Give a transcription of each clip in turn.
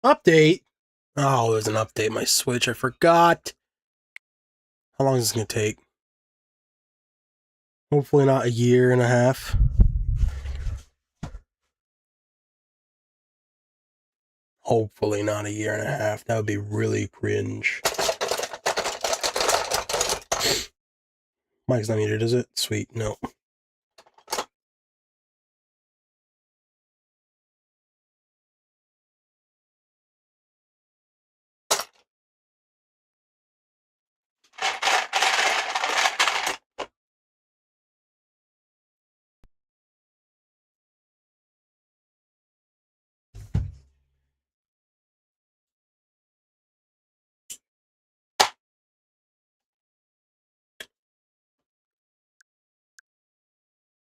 Update? Oh, there's an update. My Switch, I forgot. How long is this going to take? Hopefully not a year and a half. Hopefully not a year and a half. That would be really cringe. Mic's not muted, is it? Sweet, no.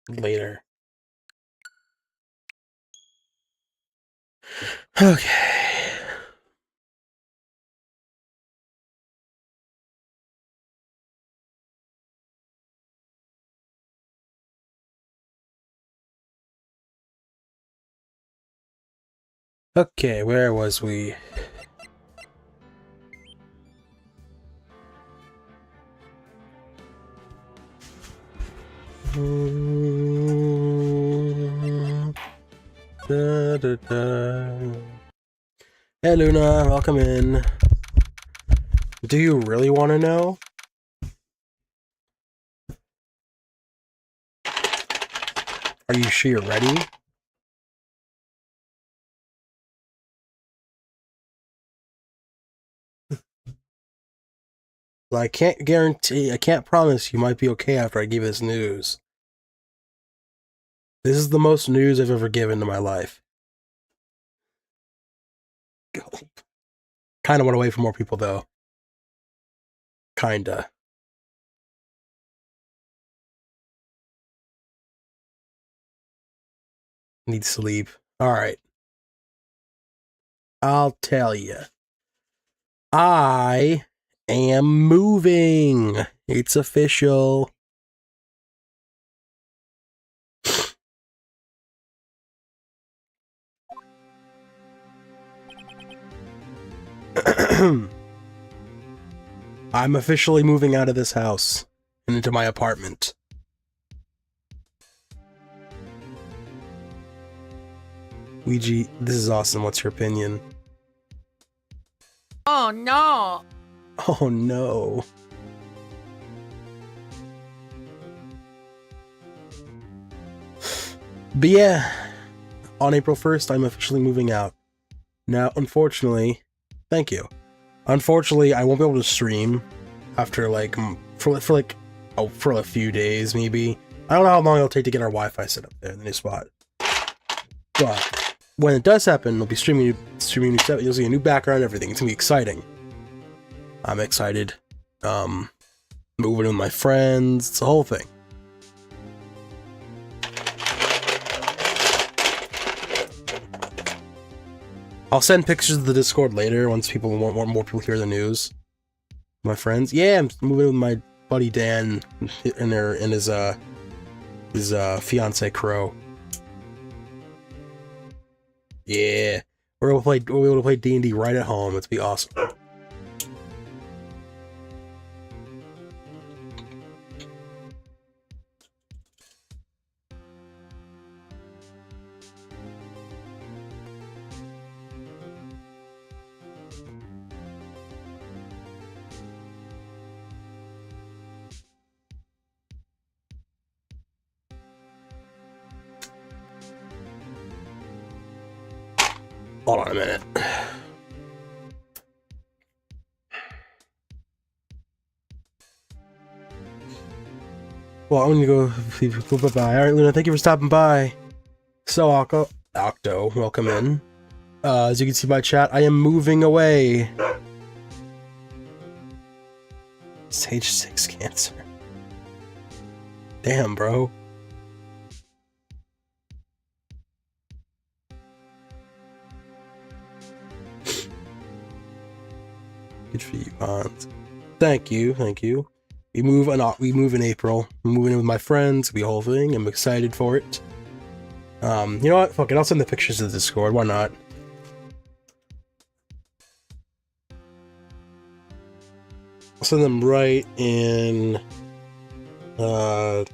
Later. Okay. Okay, where was we? Da, da, da. Hey Luna, welcome in. Do you really want to know? Are you sure you're ready? Well, I can't guarantee, I can't promise you might be okay after I give you this news. This is the most news I've ever given to my life. Kinda went away from more people though. Kinda. Need sleep. Alright. I'll tell you. I am moving. It's official. I'm officially moving out of this house and into my apartment. Ouija, this is awesome. What's your opinion? Oh no! Oh no. But yeah, on April 1st, I'm officially moving out. Now, unfortunately, thank you. Unfortunately, I won't be able to stream after like for a few days maybe. I don't know how long it'll take to get our Wi-Fi set up there in the new spot. But when it does happen, we'll be streaming new stuff. You'll see a new background, everything. It's gonna be exciting. I'm excited. Moving with my friends. It's a whole thing. I'll send pictures of the Discord later once people want more people hear the news. My friends, yeah, I'm moving with my buddy Dan and his fiance Crow. Yeah, we're able to play D&D right at home. It's be awesome. Hold on a minute. Well, I'm gonna go bye-bye. Alright, Luna, thank you for stopping by. So, Octo, welcome in. As you can see by chat, I am moving away. Stage 6 cancer. Damn, bro. Good for you, Hans. Thank you, thank you. We move in April. I'm moving in with my friends, the whole thing. I'm excited for it. You know what? Fuck it, I'll send the pictures to the Discord. Why not? I'll send them right in, where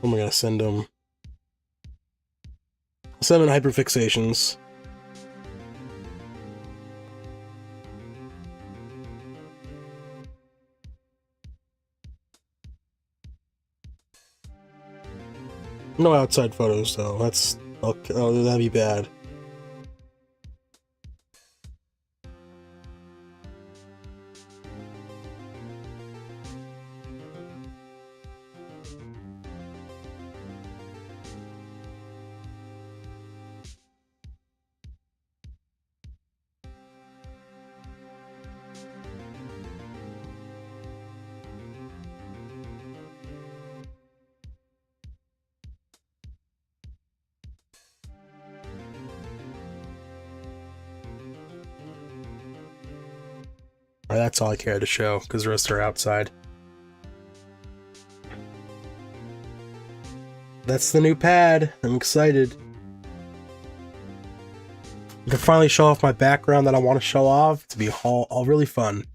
am I gonna send them? I'll send them in hyperfixations. No outside photos, though. That's... okay, oh, that'd be bad. That's all I care to show, because the rest are outside. That's the new pad. I'm excited. I can finally show off my background that I want to show off. It's to be all really fun.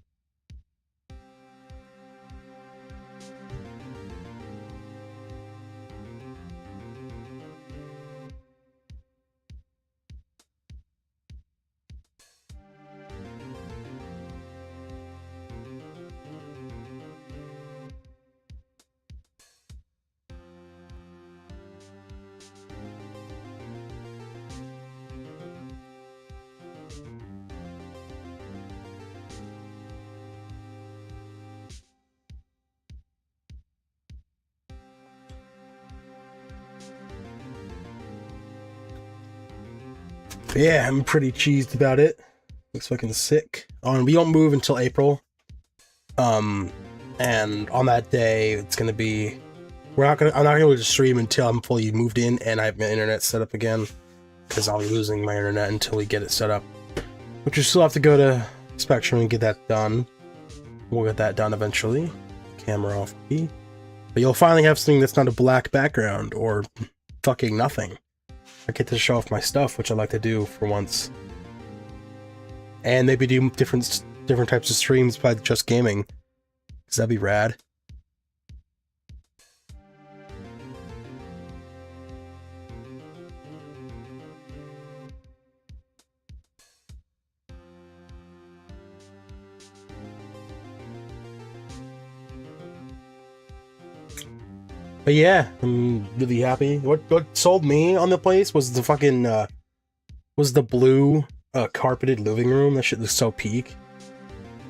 But yeah, I'm pretty cheesed about it. Looks fucking sick. We don't move until April. And on that day, it's gonna be... I'm not gonna be able to stream until I'm fully moved in and I have my internet set up again. Because I'll be losing my internet until we get it set up. Which we still have to go to Spectrum and get that done. We'll get that done eventually. Camera off. But you'll finally have something that's not a black background or fucking nothing. I get to show off my stuff, which I like to do for once. And maybe do different types of streams by just gaming. Because that'd be rad. But yeah, I'm really happy. What sold me on the place was the fucking was the blue carpeted living room. That shit looks so peak.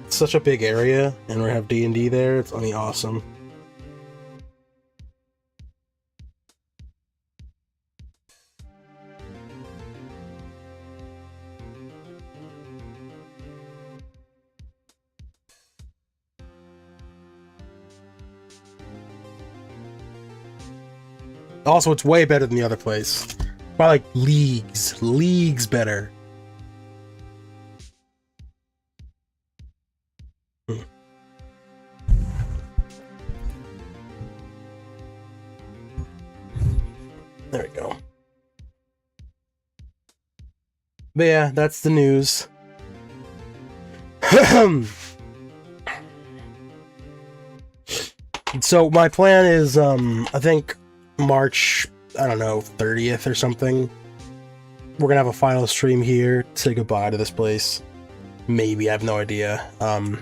It's such a big area, and we have D&D there. It's awesome. Also, it's way better than the other place. By like leagues better. There we go. But yeah, that's the news. So my plan is, I think March, I don't know, 30th or something. We're gonna have a final stream here to say goodbye to this place. Maybe, I have no idea.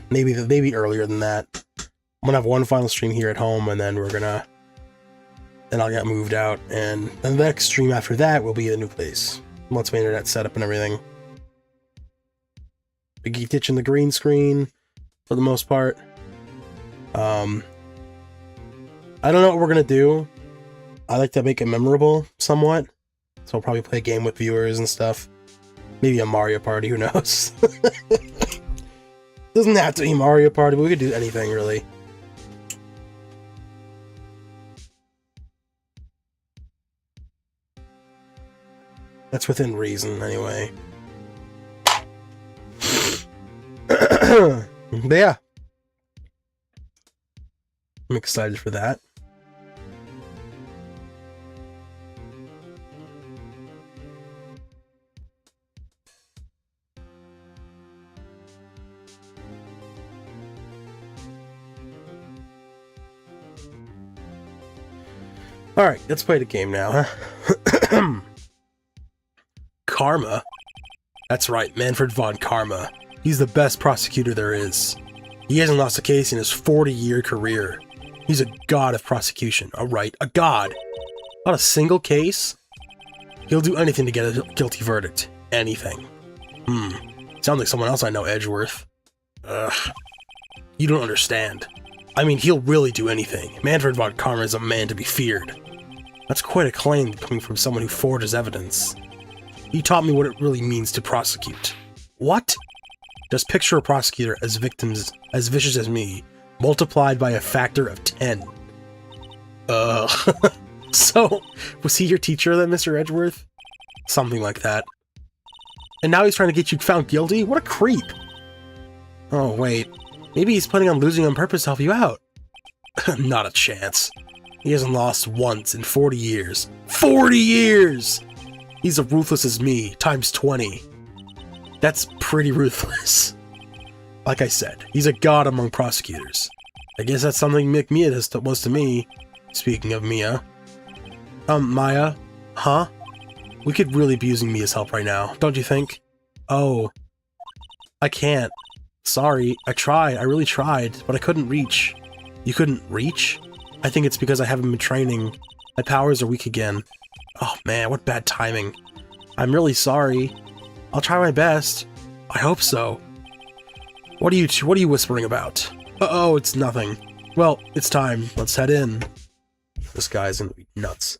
Maybe earlier than that. I'm gonna have one final stream here at home, and then then I'll get moved out, and then the next stream after that will be the new place. Once my internet's set up and everything. Big ditching the green screen, for the most part. I don't know what we're gonna do. I like to make it memorable, somewhat. So I'll probably play a game with viewers and stuff. Maybe a Mario Party, who knows? Doesn't have to be Mario Party, but we could do anything, really. That's within reason, anyway. But yeah. I'm excited for that. Alright, let's play the game now, huh? Karma? That's right, Manfred von Karma. He's the best prosecutor there is. He hasn't lost a case in his 40-year career. He's a god of prosecution, alright, a god. Not a single case? He'll do anything to get a guilty verdict. Anything. Sounds like someone else I know, Edgeworth. Ugh. You don't understand. I mean, he'll really do anything. Manfred von Karma is a man to be feared. That's quite a claim coming from someone who forges evidence. He taught me what it really means to prosecute. What? Just picture a prosecutor as victims as vicious as me, multiplied by a factor of 10. So, was he your teacher then, Mr. Edgeworth? Something like that. And now he's trying to get you found guilty? What a creep! Oh, wait. Maybe he's planning on losing on purpose to help you out. Not a chance. He hasn't lost once in 40 years. 40 years! He's as ruthless as me, times 20. That's pretty ruthless. Like I said, he's a god among prosecutors. I guess that's something Mia was to me. Speaking of Mia. Maya? Huh? We could really be using Mia's help right now, don't you think? Oh. I can't. Sorry, I really tried, but I couldn't reach. You couldn't reach? I think it's because I haven't been training. My powers are weak again. Oh man, what bad timing. I'm really sorry. I'll try my best. I hope so. What are you whispering about? Uh-oh, it's nothing. Well, it's time. Let's head in. This guy's gonna be nuts.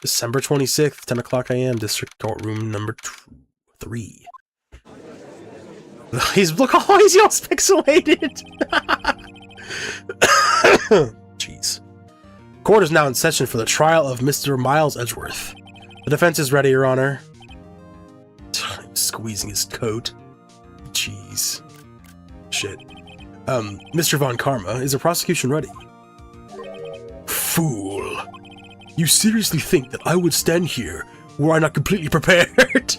December 26th, 10 o'clock a.m., District Courtroom number 3. Look how he's all pixelated! Jeez. Court is now in session for the trial of Mr. Miles Edgeworth. The defense is ready, Your Honor. I'm squeezing his coat. Jeez. Shit. Mr. von Karma, is the prosecution ready? Fool. You seriously think that I would stand here were I not completely prepared?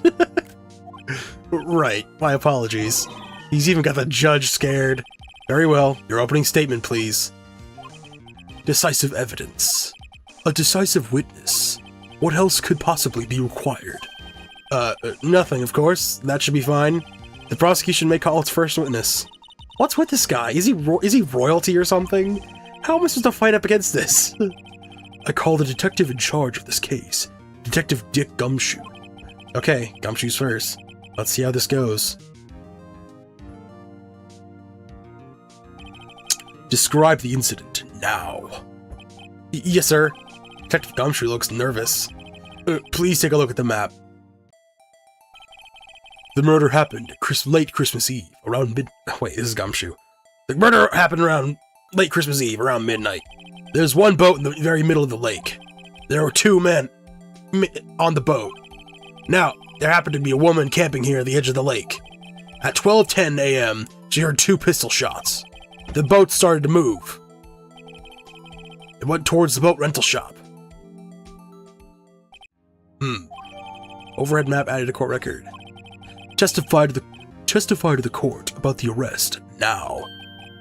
Right, my apologies. He's even got the judge scared. Very well, your opening statement, please. Decisive evidence. A decisive witness. What else could possibly be required? Nothing, of course. That should be fine. The prosecution may call its first witness. What's with this guy? Is he royalty or something? How am I supposed to fight up against this? I call the detective in charge of this case, Detective Dick Gumshoe. Okay, Gumshoe's first. Let's see how this goes. Describe the incident now. Yes, sir. Detective Gumshoe looks nervous. Please take a look at the map. The murder happened late Christmas Eve, around Wait, this is Gumshoe. The murder happened around late Christmas Eve, around midnight. There's one boat in the very middle of the lake. There were 2 men on the boat. Now, there happened to be a woman camping here at the edge of the lake. At 12:10 a.m., she heard 2 pistol shots. The boat started to move. It went towards the boat rental shop. Overhead map added to court record. Testify to the court about the arrest now.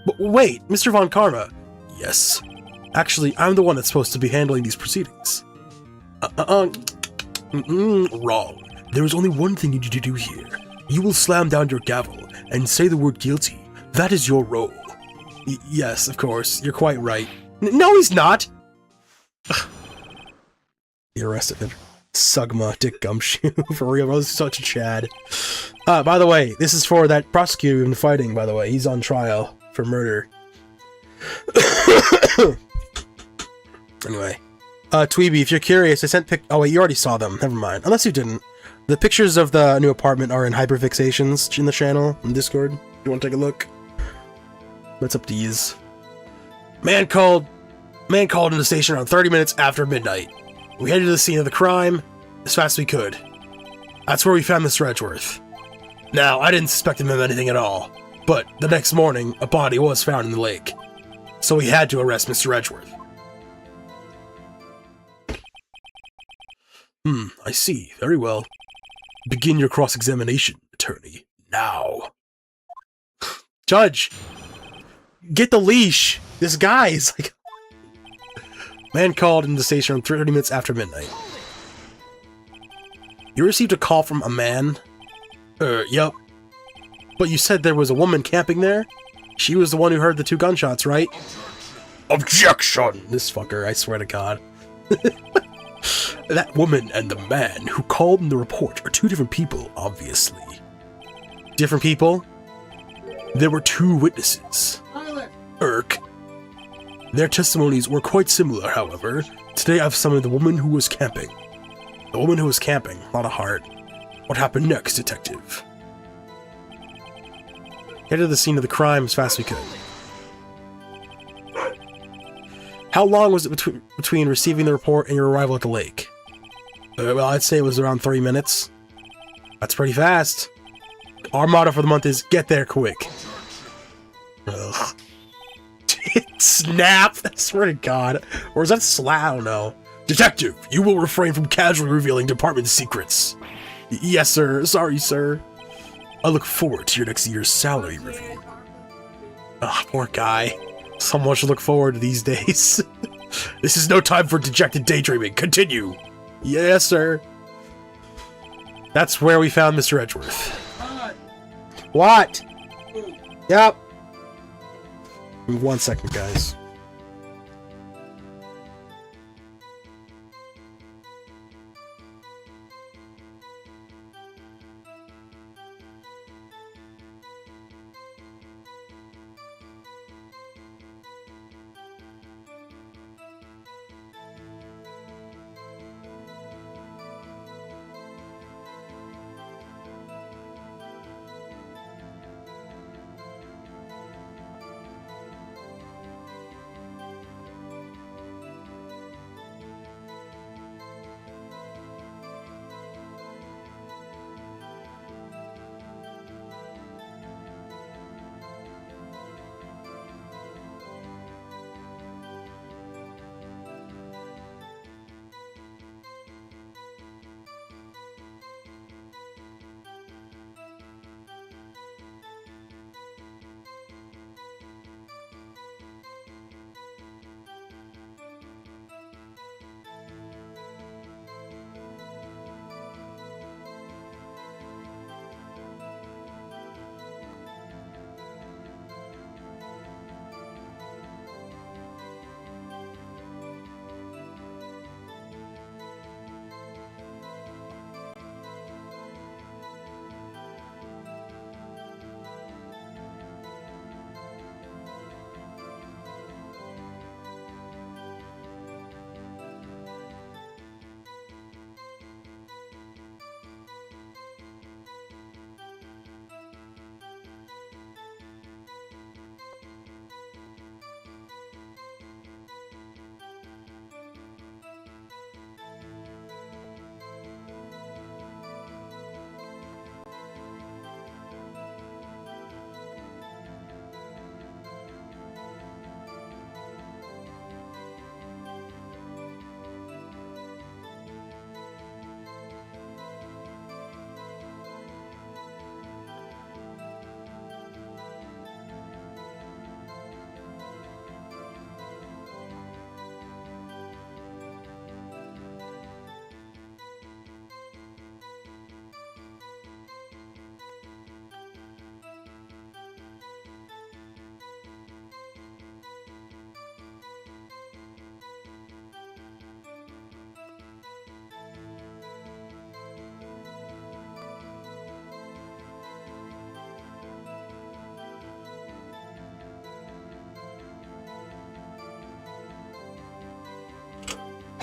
But wait, Mr. von Karma. Yes. Actually, I'm the one that's supposed to be handling these proceedings. Wrong. There is only one thing you need to do here. You will slam down your gavel and say the word guilty. That is your role. Yes, of course. You're quite right. No, he's not! He arrested him. Sugma Dick Gumshoe. For real, I was such a Chad. By the way, this is for that prosecutor we've been fighting, by the way. He's on trial for murder. Anyway. Tweeby, if you're curious, I sent oh wait, you already saw them. Never mind. Unless you didn't. The pictures of the new apartment are in hyperfixations in the channel, in Discord. You want to take a look? What's up, these? Man called in the station around 30 minutes after midnight. We headed to the scene of the crime as fast as we could. That's where we found Mr. Edgeworth. Now, I didn't suspect him of anything at all, but the next morning, a body was found in the lake. So we had to arrest Mr. Edgeworth. I see. Very well. Begin your cross-examination, attorney. Now. Judge! Get the leash! This guy is like... Man called into the station around 30 minutes after midnight. You received a call from a man? Yup. But you said there was a woman camping there? She was the one who heard the 2 gunshots, right? Objection! This fucker, I swear to God. That woman and the man who called in the report are 2 different people, obviously. Different people? There were 2 witnesses. Irk. Their testimonies were quite similar, however. Today I've summoned the woman who was camping. The woman who was camping, not a heart. What happened next, detective? Get to the scene of the crime as fast as we could. How long was it between receiving the report and your arrival at the lake? Well, I'd say it was around 3 minutes. That's pretty fast. Our motto for the month is, get there quick. Ugh. Snap! I swear to God. Or is that slap? I don't know. Detective, you will refrain from casually revealing department secrets. Yes, sir. Sorry, sir. I look forward to your next year's salary review. Ah, poor guy. So much to look forward to these days. This is no time for dejected daydreaming. Continue. Yes, sir. That's where we found Mr. Edgeworth. What? Yep. 1 second, guys.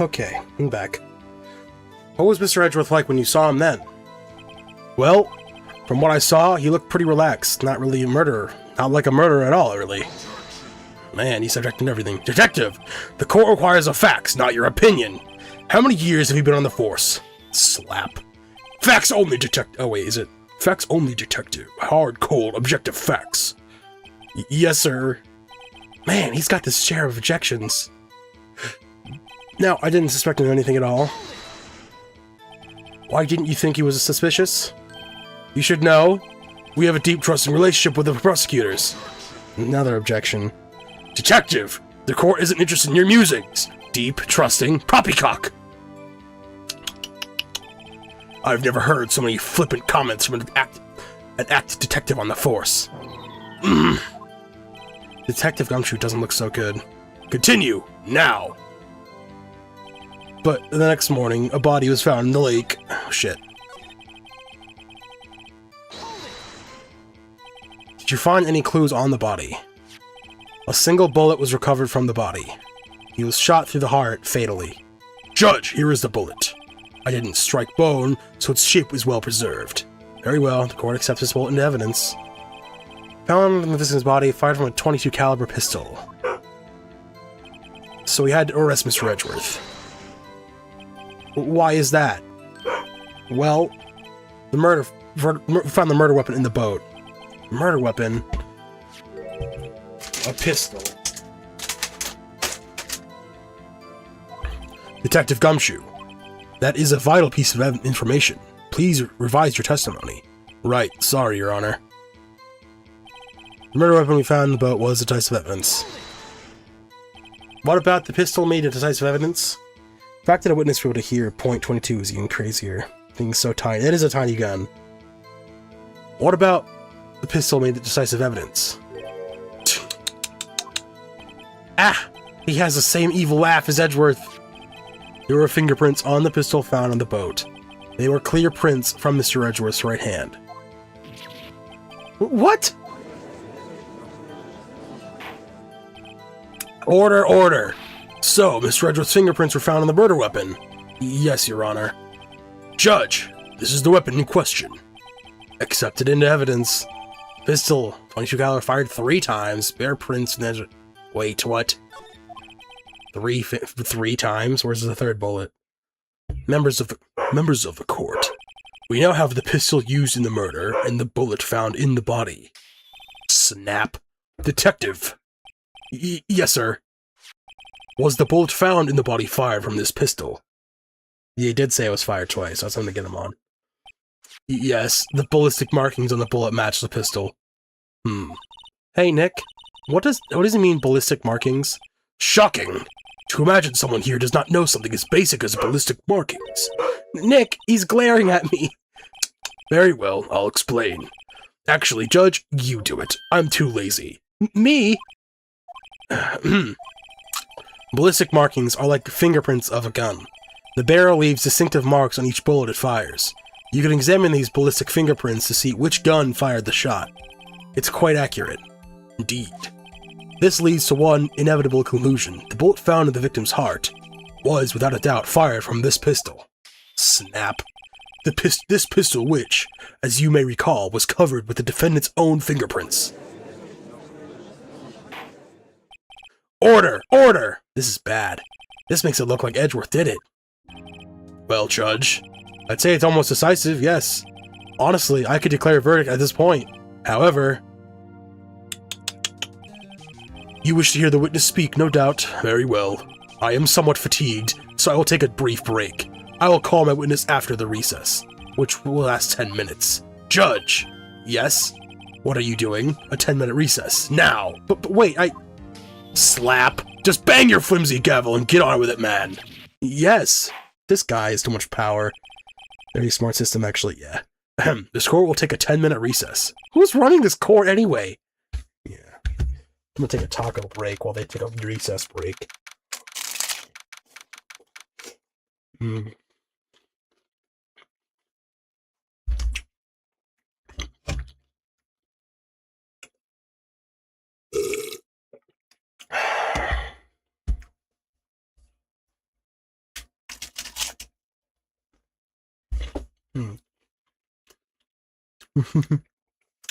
Okay, I'm back. What was Mr. Edgeworth like when you saw him then? Well, from what I saw, he looked pretty relaxed. Not really a murderer. Not like a murderer at all, really. Man, he's subjecting everything. Detective! The court requires the facts, not your opinion. How many years have you been on the force? Slap. Facts only, detective. Oh, wait, is it? Facts only, detective. Hard, cold, objective facts. Yes, sir. Man, he's got this share of objections. Now, I didn't suspect him of anything at all. Why didn't you think he was suspicious? You should know. We have a deep trusting relationship with the prosecutors. Another objection. Detective! The court isn't interested in your musings. Deep, trusting, poppycock! I've never heard so many flippant comments from an act detective on the force. Detective Gumshoe doesn't look so good. Continue, now! But the next morning, a body was found in the lake. Oh, shit. Did you find any clues on the body? A single bullet was recovered from the body. He was shot through the heart fatally. Judge, here is the bullet. I didn't strike bone, so its shape was well preserved. Very well, the court accepts this bullet into evidence. Found in the victim's body, fired from a .22 caliber pistol. So we had to arrest Mr. Edgeworth. Why is that? Well, found the murder weapon in the boat. Murder weapon? A pistol. Detective Gumshoe. That is a vital piece of information. Please revise your testimony. Right, sorry, Your Honor. The murder weapon we found in the boat was decisive evidence. What about the pistol made of decisive evidence? The fact that a witness was able to hear .22 is even crazier. Being so tiny. It is a tiny gun. What about the pistol made of decisive evidence? Ah! He has the same evil laugh as Edgeworth. There were fingerprints on the pistol found on the boat. They were clear prints from Mr. Edgeworth's right hand. What? Order, order! So, Mr. Edgeworth's fingerprints were found on the murder weapon? Yes, Your Honor. Judge, this is the weapon in question. Accepted into evidence. Pistol, .22 caliber, fired 3 times. Bare prints and then... Wait, what? 3 times? Where's the third bullet? Members of the court. We now have the pistol used in the murder and the bullet found in the body. Snap. Detective. Yes, sir. Was the bullet found in the body fired from this pistol? He did say it was fired twice. That's something to get him on. Yes, the ballistic markings on the bullet match the pistol. Hey, Nick. What does it mean, ballistic markings? Shocking! To imagine someone here does not know something as basic as ballistic markings. Nick, he's glaring at me. Very well, I'll explain. Actually, Judge, you do it. I'm too lazy. Me? Ballistic markings are like fingerprints of a gun. The barrel leaves distinctive marks on each bullet it fires. You can examine these ballistic fingerprints to see which gun fired the shot. It's quite accurate. Indeed. This leads to one inevitable conclusion. The bullet found in the victim's heart was, without a doubt, fired from this pistol. Snap. This pistol which, as you may recall, was covered with the defendant's own fingerprints. Order! Order! This is bad. This makes it look like Edgeworth did it. Well, Judge, I'd say it's almost decisive, yes. Honestly, I could declare a verdict at this point. However... You wish to hear the witness speak, no doubt. Very well. I am somewhat fatigued, so I will take a brief break. I will call my witness after the recess, which will last 10 minutes. Judge! Yes? What are you doing? A 10-minute recess. Now! But wait, Slap! Just bang your flimsy gavel and get on with it, man! Yes! This guy has too much power. Very smart system, actually, yeah. This court will take a 10-minute recess. Who's running this court anyway? Yeah. I'm gonna take a taco break while they take a recess break.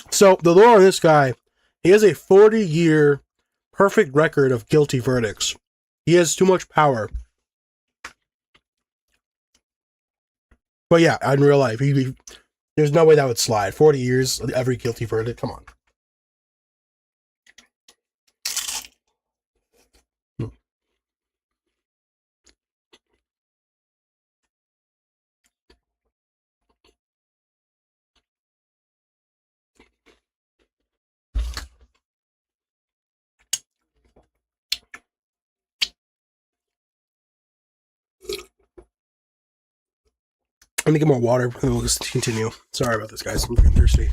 So, the lore on this guy, he has a 40-year perfect record of guilty verdicts. He has too much power. But yeah, in real life, there's no way that would slide. 40 years, every guilty verdict, come on. Let me get more water, and we'll just continue. Sorry about this, guys. I'm freaking thirsty.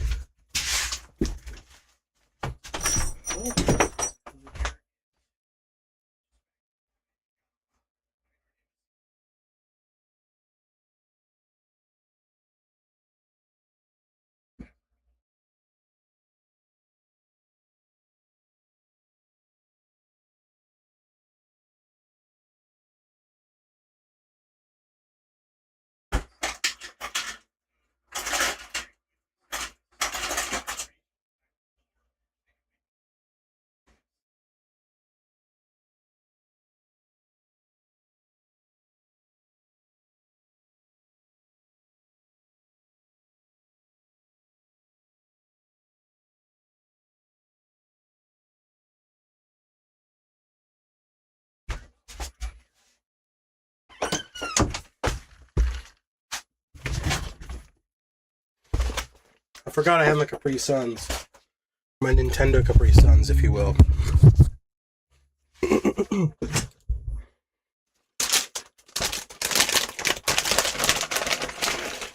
I forgot I have my Capri Suns. My Nintendo Capri Suns, if you will.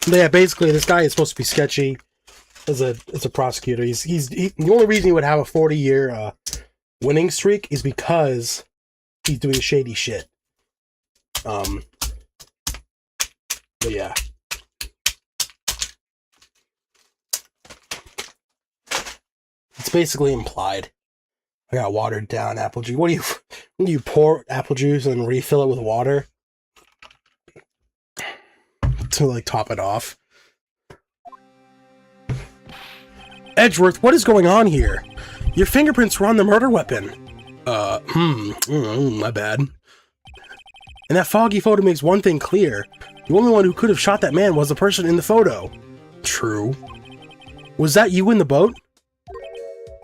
But yeah, basically, this guy is supposed to be sketchy as a prosecutor. The only reason he would have a 40-year winning streak is because he's doing shady shit. But yeah. It's basically implied. I got watered down apple juice. What do you pour apple juice and refill it with water to like top it off? Edgeworth, what is going on here? Your fingerprints were on the murder weapon. My bad. And that foggy photo makes one thing clear. The only one who could have shot that man was the person in the photo. True. Was that you in the boat?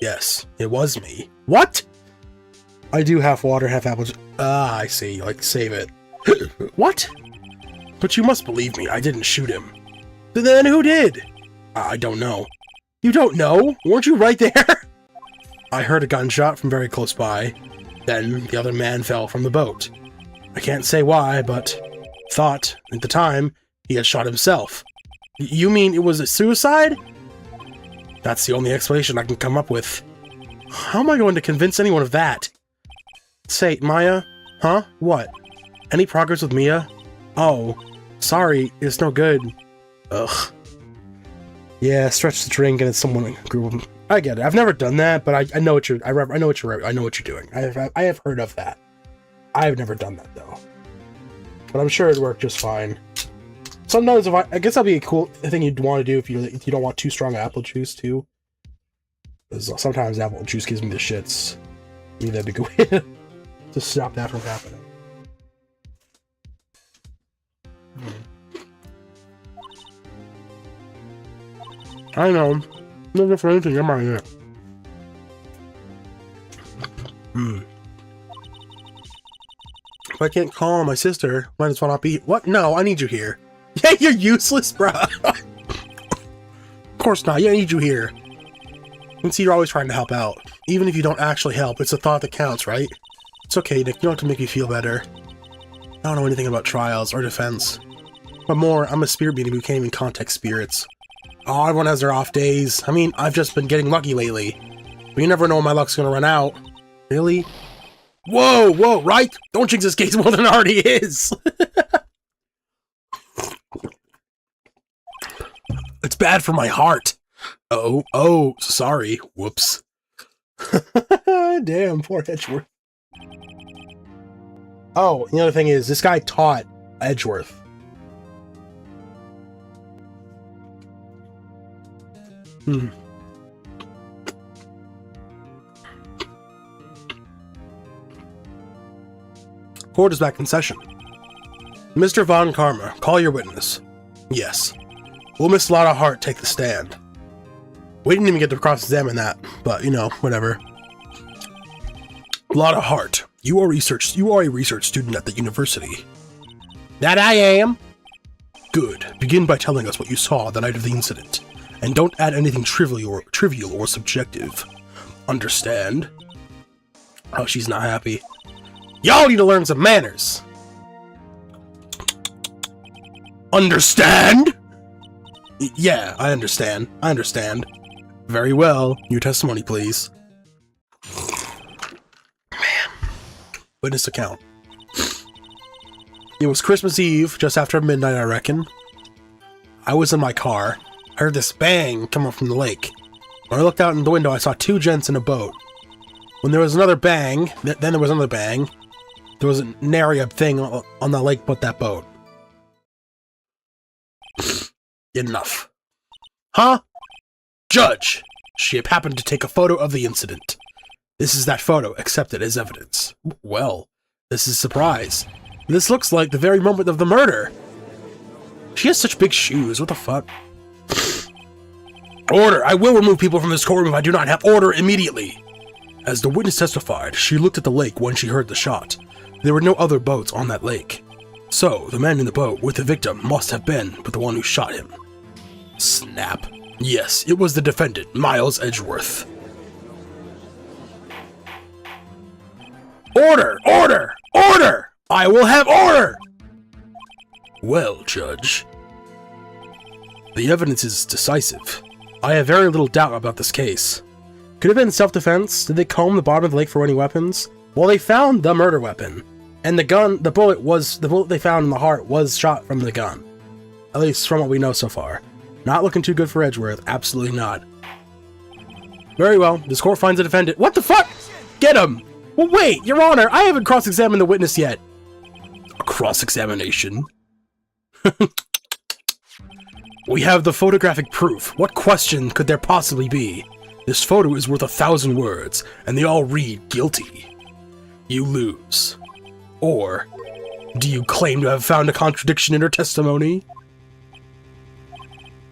Yes, it was me. What? I do half water, half apple juice. Ah, I see. Like, save it. What? But you must believe me, I didn't shoot him. Then who did? I don't know. You don't know? Weren't you right there? I heard a gunshot from very close by. Then the other man fell from the boat. I can't say why, but thought, at the time, he had shot himself. You mean it was a suicide? That's the only explanation I can come up with. How am I going to convince anyone of that? Say, Maya? Huh? What? Any progress with Mia? Oh, sorry, it's no good. Ugh. Yeah, stretch the drink and it's someone in a group. I get it. I've never done that, but I know what you're. I know what you're doing. I have heard of that. I've never done that though, but I'm sure it'd work just fine. Sometimes I guess that'd be a cool thing you'd want to do if you don't want too strong apple juice too. Because sometimes apple juice gives me the shits. Maybe that'd be a good way to stop that from happening. I know. No good for anything, am I? Yeah. If I can't call my sister, might as well not be. What? No, I need you here. Yeah, you're useless, bruh. Of course not. Yeah, I need you here. And see, you're always trying to help out. Even if you don't actually help, it's the thought that counts, right? It's okay, Nick. You don't have to make me feel better. I don't know anything about trials or defense. But more, I'm a spirit medium who can't even contact spirits. Oh, everyone has their off days. I mean, I've just been getting lucky lately. But you never know when my luck's gonna run out. Really? Whoa, whoa, right? Don't jinx this case more than it already is. It's bad for my heart. Oh, sorry. Whoops. Damn, poor Edgeworth. Oh, the other thing is, this guy taught Edgeworth. Court is back in session. Mr. Von Karma, call your witness. Yes. Will Miss Lotta Hart take the stand? We didn't even get to cross-examine that, but, you know, whatever. Lotta Hart, you are a research student at the university. That I am. Good. Begin by telling us what you saw the night of the incident. And don't add anything trivial or subjective. Understand? Oh, she's not happy. Y'all need to learn some manners! Understand? Yeah, I understand. I understand. Very well. Your testimony, please. Man. Witness account. It was Christmas Eve, just after midnight, I reckon. I was in my car. I heard this bang come up from the lake. When I looked out in the window, I saw two gents in a boat. When there was another bang, then there was another bang. There was an area thing on the lake but that boat. Enough. Huh? Judge! She happened to take a photo of the incident. This is that photo, accepted as evidence. Well, this is a surprise. This looks like the very moment of the murder. She has such big shoes, what the fuck? Order! I will remove people from this courtroom if I do not have order immediately! As the witness testified, she looked at the lake when she heard the shot. There were no other boats on that lake. So, the man in the boat with the victim must have been but the one who shot him. Snap. Yes, it was the defendant, Miles Edgeworth. Order! Order! Order! I will have order! Well, Judge. The evidence is decisive. I have very little doubt about this case. Could it have been self-defense? Did they comb the bottom of the lake for any weapons? Well, they found the murder weapon. And the bullet they found in the heart was shot from the gun. At least from what we know so far. Not looking too good for Edgeworth. Absolutely not. Very well. This court finds a defendant. What the fuck? Get him! Well, wait, Your Honor, I haven't cross-examined the witness yet. A cross-examination? We have the photographic proof. What question could there possibly be? This photo is worth 1,000 words, and they all read guilty. You lose. Or, do you claim to have found a contradiction in her testimony?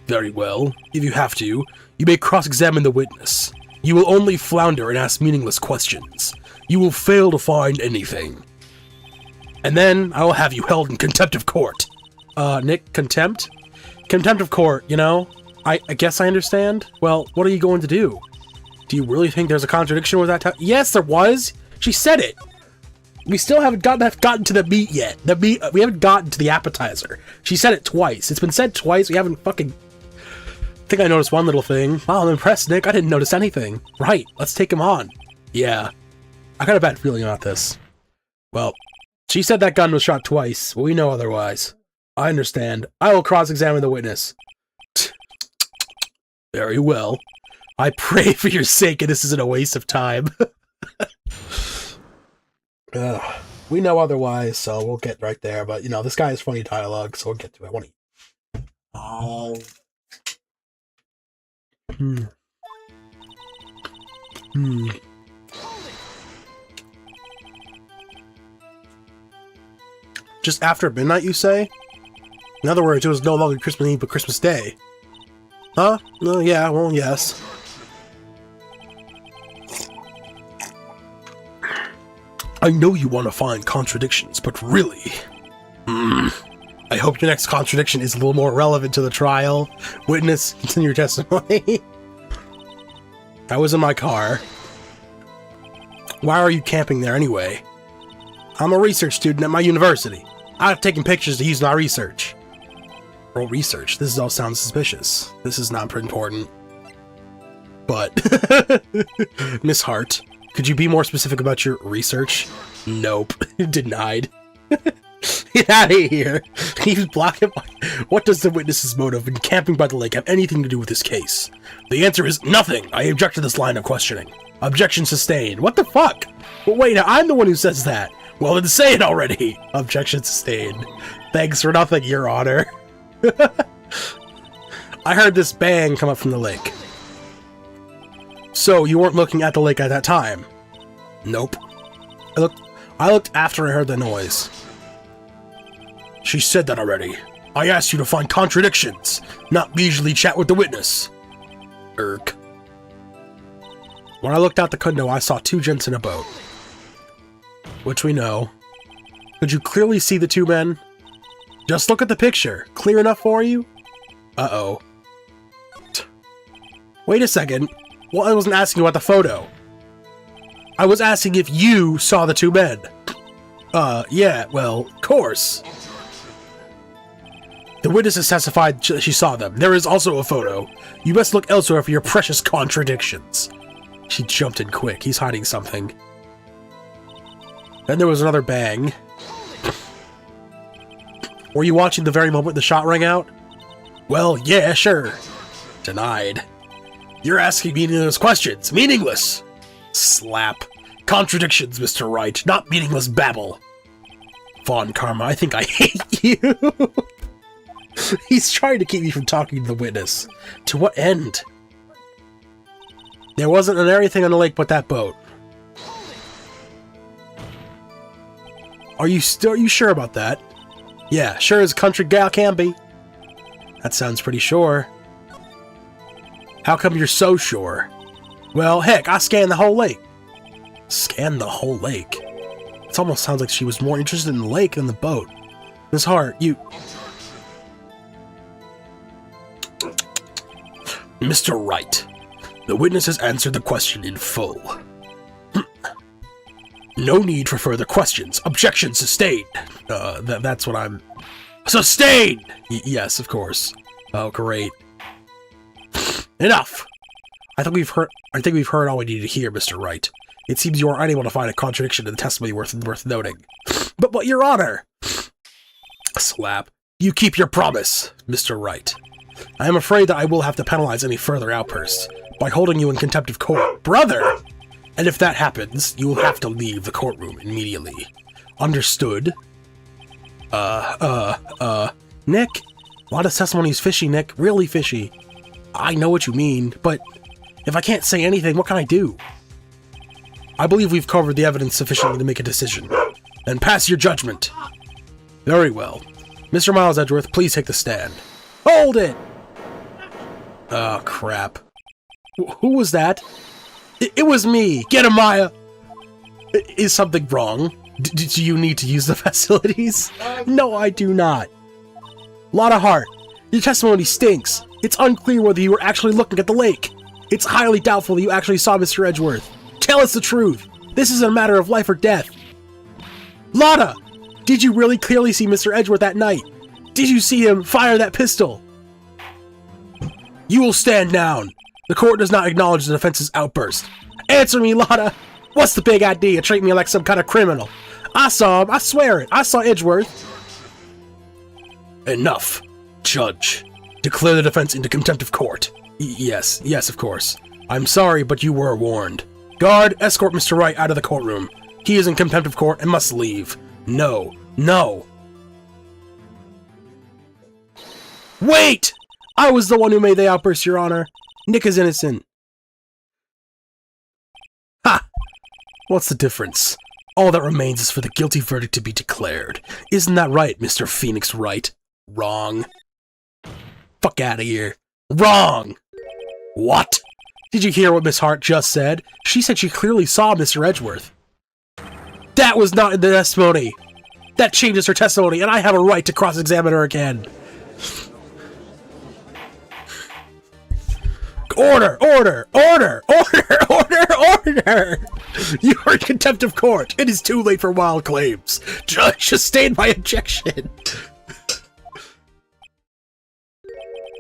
Very well. If you have to, you may cross-examine the witness. You will only flounder and ask meaningless questions. You will fail to find anything. And then, I will have you held in contempt of court. Nick, contempt? Contempt of court, you know? I guess I understand. Well, what are you going to do? Do you really think there's a contradiction with that? Yes, there was! She said it! We still haven't gotten to the meat yet. We haven't gotten to the appetizer. She said it twice. It's been said twice. We haven't fucking... I think I noticed one little thing. Wow, I'm impressed, Nick. I didn't notice anything. Right, let's take him on. Yeah. I got a bad feeling about this. Well, she said that gun was shot twice. Well, we know otherwise. I understand. I will cross-examine the witness. Very well. I pray for your sake and this isn't a waste of time. We know otherwise, so we'll get right there. But, you know, this guy has funny dialogue, so we'll get to it. Just after midnight, you say? In other words, it was no longer Christmas Eve, but Christmas Day. Huh? No, yeah, well, yes. I know you want to find contradictions, but really... I hope your next contradiction is a little more relevant to the trial. Witness, continue your testimony. I was in my car. Why are you camping there anyway? I'm a research student at my university. I've taken pictures to use in my research. Well, research? This all sounds suspicious. This is not important. But, Miss Hart, could you be more specific about your research? Nope. Denied. Get out of here. He's blocking. What does the witness's motive in camping by the lake have anything to do with this case? The answer is nothing. I object to this line of questioning. Objection sustained. What the fuck? Well, wait, I'm the one who says that. Well, then say it already. Objection sustained. Thanks for nothing, Your Honor. I heard this bang come up from the lake. So, you weren't looking at the lake at that time? Nope. I looked after I heard the noise. She said that already. I asked you to find contradictions, not leisurely chat with the witness. Irk. When I looked out the window, I saw two gents in a boat. Which we know. Could you clearly see the two men? Just look at the picture. Clear enough for you? Uh-oh. Wait a second. Well, I wasn't asking about the photo. I was asking if you saw the two men. Yeah, well, of course. The witnesses testified she saw them. There is also a photo. You best look elsewhere for your precious contradictions. She jumped in quick. He's hiding something. Then there was another bang. Were you watching the very moment the shot rang out? Well, yeah, sure. Denied. You're asking meaningless questions. Meaningless! Slap. Contradictions, Mr. Wright, not meaningless babble. Von Karma, I think I hate you. He's trying to keep me from talking to the witness. To what end? There wasn't anything on the lake but that boat. Are you sure about that? Yeah, sure as a country gal can be. That sounds pretty sure. How come you're so sure? Well, heck, I scanned the whole lake. Scanned the whole lake? It almost sounds like she was more interested in the lake than the boat. Miss Hart, you... Mr. Wright, the witness has answered the question in full. No need for further questions. Objection sustained. That's what I'm... Sustained! Yes, of course. Oh, great. Enough! I think we've heard all we need to hear, Mr. Wright. It seems you are unable to find a contradiction in the testimony worth noting. But Your Honor! Slap. You keep your promise, Mr. Wright. I am afraid that I will have to penalize any further outbursts by holding you in contempt of court. Brother! And if that happens, you will have to leave the courtroom immediately. Understood? Nick? A lot of testimony is fishy, Nick. Really fishy. I know what you mean, but if I can't say anything, what can I do? I believe we've covered the evidence sufficiently to make a decision. Then pass your judgment. Very well. Mr. Miles Edgeworth, please take the stand. Hold it! Oh, crap. Who was that? It was me! Get him, Maya! Is something wrong? Do you need to use the facilities? No, I do not. Lotta Hart, your testimony stinks. It's unclear whether you were actually looking at the lake. It's highly doubtful that you actually saw Mr. Edgeworth. Tell us the truth. This is a matter of life or death. Lotta! Did you really clearly see Mr. Edgeworth that night? Did you see him fire that pistol? You will stand down. The court does not acknowledge the defense's outburst. Answer me, Lotta! What's the big idea? Treat me like some kind of criminal. I saw him. I swear it. I saw Edgeworth. Enough. Judge. Declare the defense into contempt of court. Yes, of course. I'm sorry, but you were warned. Guard, escort Mr. Wright out of the courtroom. He is in contempt of court and must leave. No. Wait! I was the one who made the outburst, Your Honor. Nick is innocent. Ha! What's the difference? All that remains is for the guilty verdict to be declared. Isn't that right, Mr. Phoenix Wright? Wrong. Fuck out of here. Wrong! What? Did you hear what Miss Hart just said? She said she clearly saw Mr. Edgeworth. That was not in the testimony. That changes her testimony, and I have a right to cross-examine her again. Order! You are in contempt of court. It is too late for wild claims. Judge, sustain my objection.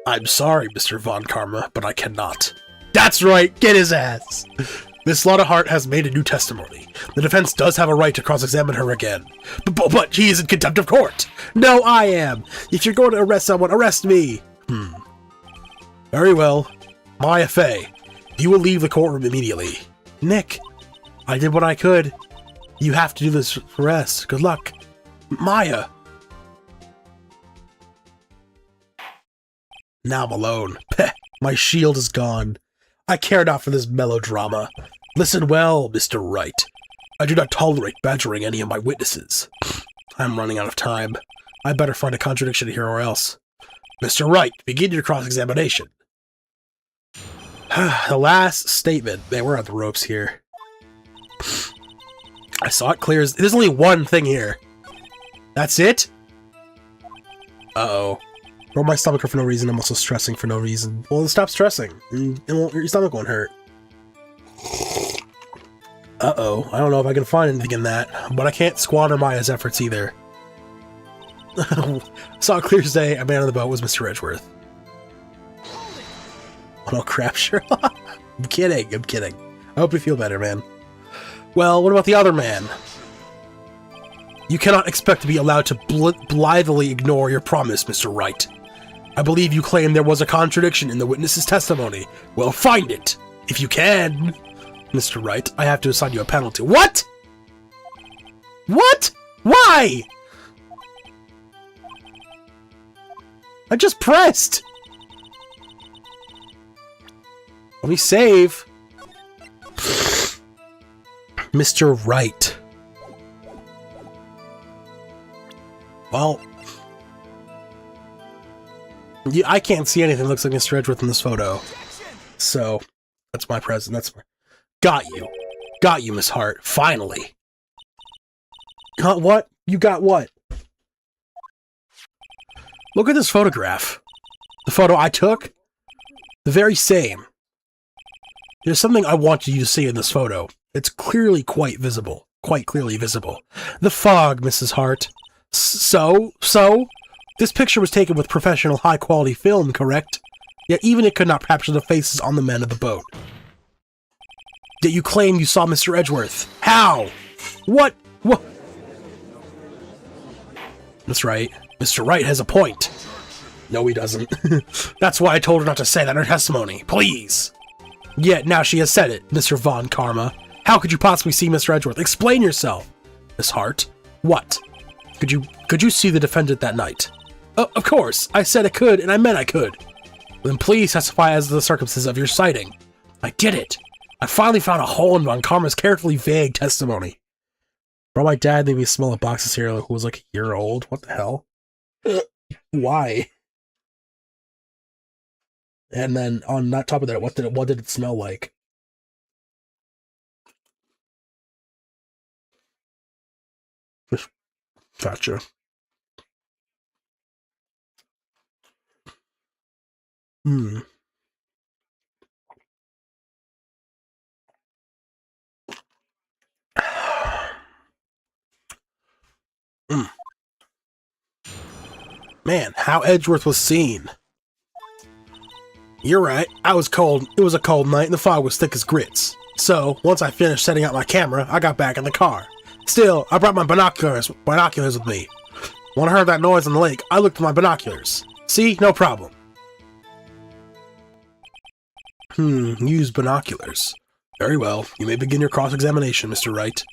I'm sorry, Mr. Von Karma, but I cannot. That's right, get his ass. Miss Lotta Hart has made a new testimony. The defense does have a right to cross-examine her again. But he is in contempt of court. No, I am. If you're going to arrest someone, arrest me. Very well. Maya Fey, you will leave the courtroom immediately. Nick, I did what I could. You have to do this for rest. Good luck. Maya. Now I'm alone. Peh, my shield is gone. I care not for this melodrama. Listen well, Mr. Wright. I do not tolerate badgering any of my witnesses. I'm running out of time. I better find a contradiction here or else. Mr. Wright, begin your cross-examination. The last statement. Man, we're on the ropes here. I saw it clear as... There's only one thing here. That's it? Uh-oh. Roll my stomach for no reason. I'm also stressing for no reason. Well, stop stressing. Your stomach won't hurt. Uh-oh. I don't know if I can find anything in that. But I can't squander Maya's efforts either. Saw it clear as day. A man on the boat was Mr. Edgeworth. Oh no, crap, Sherlock. I'm kidding. I hope you feel better, man. Well, what about the other man? You cannot expect to be allowed to blithely ignore your promise, Mr. Wright. I believe you claim there was a contradiction in the witness's testimony. Well, find it, if you can. Mr. Wright, I have to assign you a penalty. What? What? Why? I just pressed. Let me save. Mr. Wright. Well, yeah, I can't see anything that looks like Mr. Edgeworth in this photo. So, that's my present. That's my... Got you. Got you, Miss Hart. Finally. What? You got what? Look at this photograph. The photo I took? The very same. There's something I want you to see in this photo. It's clearly quite visible. Quite clearly visible. The fog, Mrs. Hart. So? This picture was taken with professional high-quality film, correct? Yet even it could not capture the faces on the men of the boat. Yet you claim you saw Mr. Edgeworth. How? What? That's right. Mr. Wright has a point. No, he doesn't. That's why I told her not to say that in her testimony. Please! Yet now she has said it, Mr. Von Karma. How could you possibly see Mr. Edgeworth? Explain yourself! Miss Hart. What? Could you see the defendant that night? Of course. I said I could, and I meant I could. Then please testify as to the circumstances of your sighting. I did it. I finally found a hole in Von Karma's carefully vague testimony. Bro, my dad made me smell a box of cereal who was like a year old. What the hell? Why? And then on that top of that, what did it smell like? Gotcha. Hmm. Man, how Edgeworth was seen. You're right, I was cold. It was a cold night and the fog was thick as grits. So, once I finished setting up my camera, I got back in the car. Still, I brought my binoculars with me. When I heard that noise on the lake, I looked at my binoculars. See? No problem. Use binoculars. Very well, you may begin your cross-examination, Mr. Wright.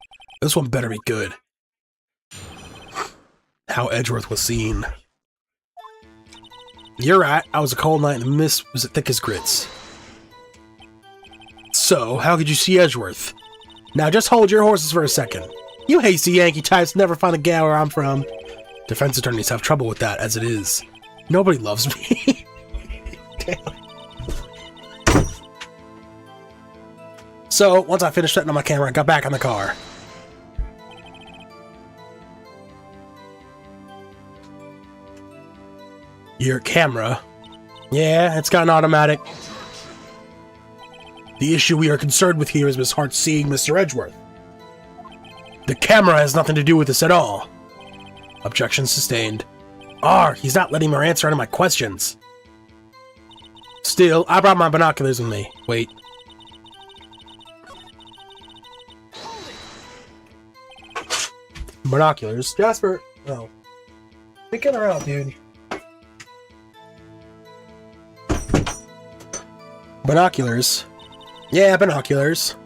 This one better be good. How Edgeworth was seen. You're right, I was a cold night and the mist was thick as grits. So, how could you see Edgeworth? Now just hold your horses for a second. You hasty Yankee types never find a gal where I'm from. Defense attorneys have trouble with that as it is. Nobody loves me. So, once I finished setting up my camera, I got back in the car. Your camera? Yeah, it's got an automatic. The issue we are concerned with here is Miss Hart seeing Mr. Edgeworth. The camera has nothing to do with this at all. Objection sustained. He's not letting me answer any of my questions. Still, I brought my binoculars with me. Wait. Binoculars? Jasper! Oh. Picking her out, dude. Binoculars. Yeah, binoculars.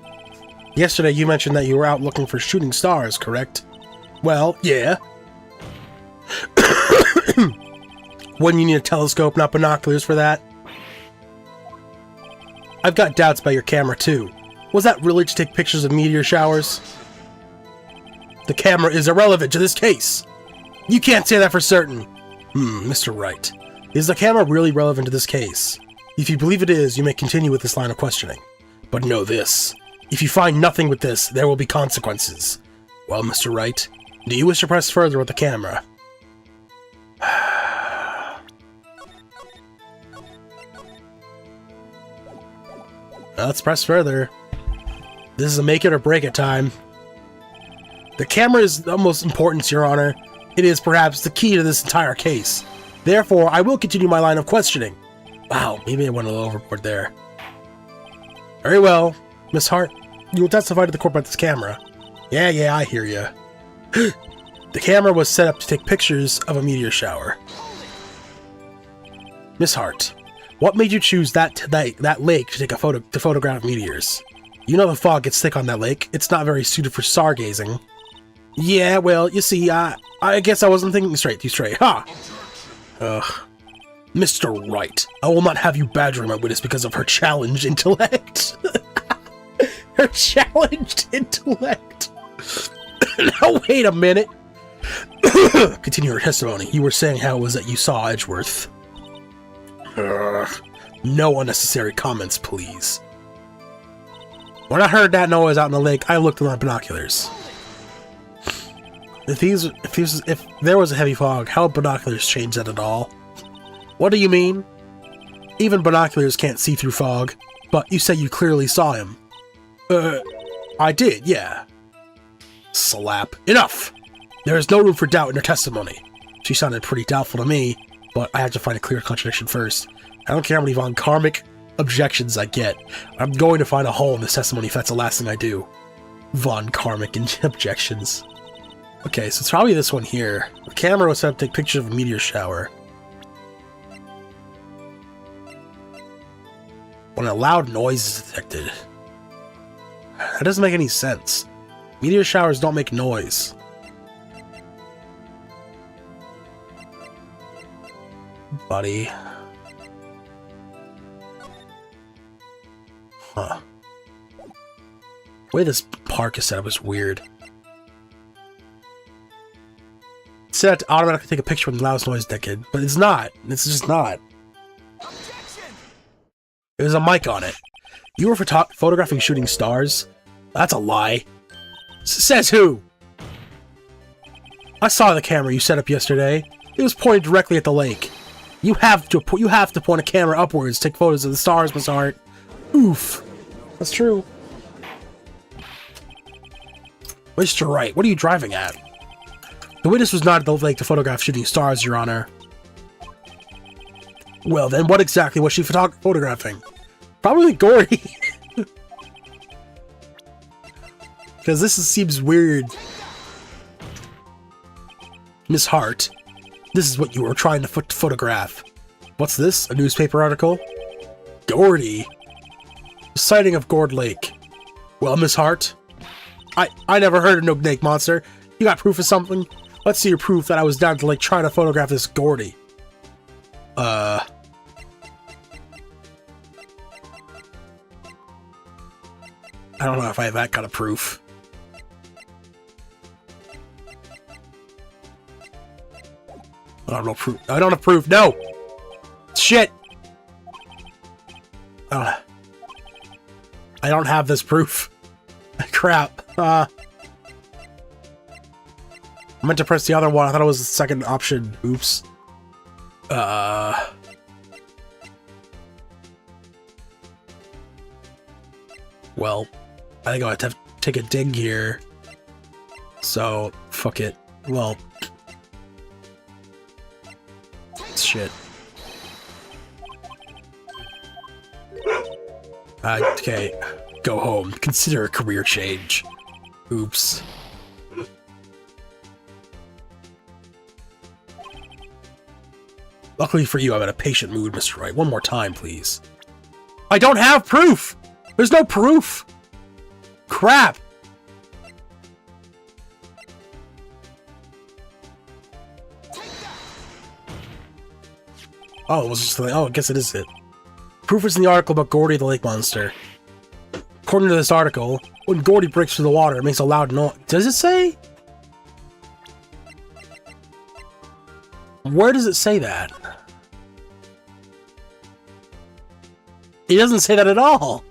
Yesterday you mentioned that you were out looking for shooting stars, correct? Well, yeah. Wouldn't you need a telescope, not binoculars for that? I've got doubts about your camera, too. Was that really to take pictures of meteor showers? The camera is irrelevant to this case. You can't say that for certain. Mr. Wright. Is the camera really relevant to this case? If you believe it is, you may continue with this line of questioning. But know this. If you find nothing with this, there will be consequences. Well, Mr. Wright, do you wish to press further with the camera? Let's press further. This is a make it or break it time. The camera is the most important, Your Honor. It is perhaps the key to this entire case. Therefore, I will continue my line of questioning. Wow, maybe I went a little overboard there. Very well, Miss Hart. You will testify to the court about this camera. Yeah, I hear ya. The camera was set up to take pictures of a meteor shower. Miss Hart, what made you choose that lake to take a to photograph meteors? You know the fog gets thick on that lake. It's not very suited for stargazing. Yeah, well, you see, I guess I wasn't thinking too straight. Ha! Mr. Wright, I will not have you badgering my witness because of her challenged intellect. Her challenged intellect. Now, wait a minute. Continue your testimony. You were saying how it was that you saw Edgeworth. No unnecessary comments, please. When I heard that noise out in the lake, I looked at my binoculars. If there was a heavy fog, how would binoculars change that at all? What do you mean? Even binoculars can't see through fog, but you say you clearly saw him. I did, yeah. Slap. Enough! There is no room for doubt in her testimony. She sounded pretty doubtful to me, but I have to find a clear contradiction first. I don't care how many von Karmic objections I get. I'm going to find a hole in this testimony if that's the last thing I do. Von Karmic objections. Okay, so it's probably this one here. The camera was set up to take pictures of a meteor shower. When a loud noise is detected. That doesn't make any sense. Meteor showers don't make noise. Buddy. Huh. The way this park is set up is weird. It's set to automatically take a picture when the loudest noise detected, but it's not. It's just not. There's a mic on it. You were photographing shooting stars? That's a lie. Says who? I saw the camera you set up yesterday. It was pointed directly at the lake. You have to point a camera upwards to take photos of the stars, Miss Hart. Oof. That's true. Mr. Wright, what are you driving at? The witness was not at the lake to photograph shooting stars, Your Honor. Well then, what exactly was she photographing? Probably Gordy. Because this seems weird. Miss Hart, this is what you were trying to photograph. What's this? A newspaper article? Gordy. A sighting of Gourd Lake. Well, Miss Hart, I never heard of no lake monster. You got proof of something? Let's see your proof that I was down to like trying to photograph this Gordy. I don't know if I have that kind of proof. I don't know proof. I don't have proof. No! Shit! I don't have this proof. Crap. I meant to press the other one. I thought it was the second option. Oops. Well, I think I'll have to take a dig here. So, fuck it. Well. Shit. Okay. Go home. Consider a career change. Oops. Luckily for you, I'm in a patient mood, Mr. Wright. One more time, please. I don't have proof! There's no proof! Crap! Oh, it was just like, oh, I guess it is it. Proof is in the article about Gordy the lake monster. According to this article, when Gordy breaks through the water, it makes a loud noise. Does it say? Where does it say that? It doesn't say that at all.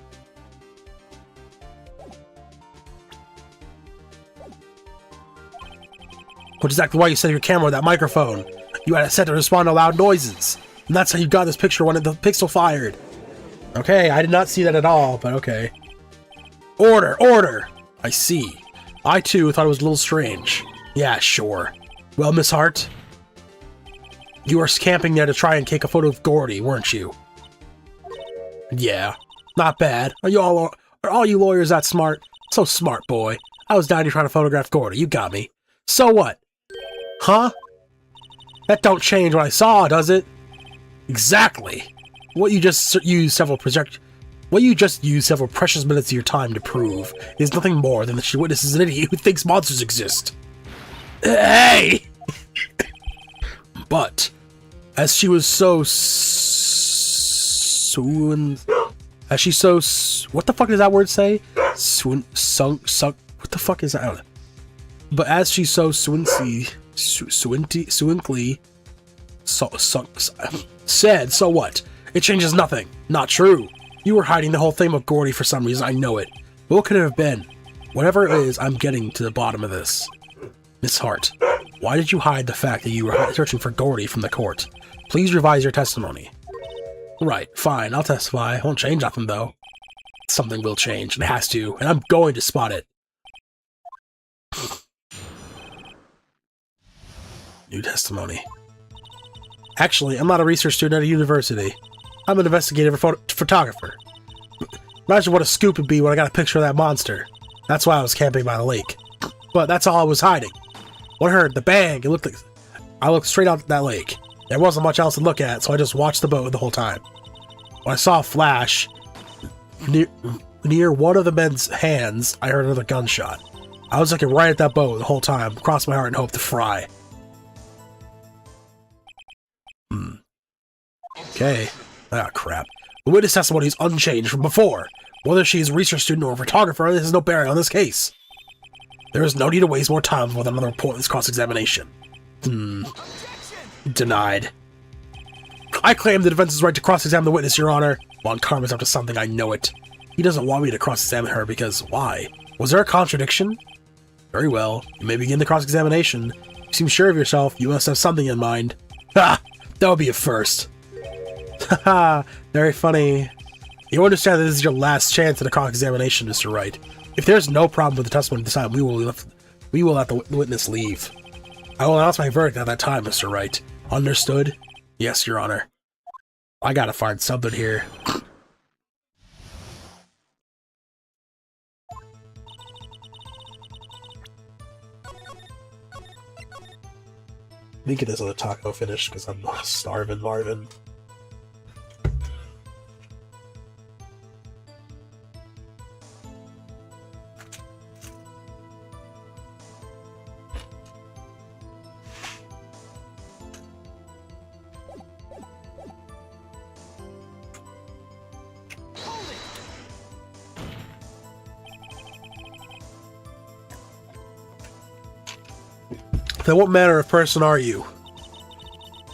Which is exactly why you set your camera with that microphone. You had it set to respond to loud noises. And that's how you got this picture when the pixel fired. Okay, I did not see that at all, but okay. Order! Order! I see. I too thought it was a little strange. Yeah, sure. Well, Miss Hart, you were camping there to try and take a photo of Gordy, weren't you? Yeah, not bad. Are all you lawyers that smart? So smart, boy. I was down here trying to photograph Gordy. You got me. So what? Huh? That don't change what I saw, does it? Exactly. What you just used several precious minutes of your time to prove is nothing more than that she witnesses an idiot who thinks monsters exist. Hey! But as she was what the fuck does that word say? What the fuck is that? I don't know. But as she so swinkly said, so what? It changes nothing. Not true. You were hiding the whole thing with Gordy for some reason, I know it. But what could it have been? Whatever it is, I'm getting to the bottom of this. Miss Hart, why did you hide the fact that you were searching for Gordy from the court? Please revise your testimony. Right, fine, I'll testify. Won't change nothing, though. Something will change. It has to, and I'm going to spot it. New testimony. Actually, I'm not a research student at a university. I'm an investigative photographer. Imagine what a scoop it'd be when I got a picture of that monster. That's why I was camping by the lake. But that's all I was hiding. When I heard the bang, it looked like I looked straight out at that lake. There wasn't much else to look at, so I just watched the boat the whole time. When I saw a flash near one of the men's hands, I heard another gunshot. I was looking right at that boat the whole time, crossed my heart and hoped to fry. Okay. Ah, crap. The witness testimony is unchanged from before. Whether she is a research student or a photographer, this has no bearing on this case. There is no need to waste more time with another pointless cross-examination. Denied. I claim the defense's right to cross-examine the witness, Your Honor. Montcalm is up to something, I know it. He doesn't want me to cross-examine her because, why? Was there a contradiction? Very well. You may begin the cross-examination. You seem sure of yourself. You must have something in mind. Ha! That would be a first. Haha, very funny. You understand that this is your last chance at a cross-examination, Mr. Wright. If there's no problem with the testimony this time, we will let the witness leave. I will announce my verdict at that time, Mr. Wright. Understood? Yes, Your Honor. I gotta find something here. Let me get this other taco finished because I'm starving, Marvin. Then what manner of person are you?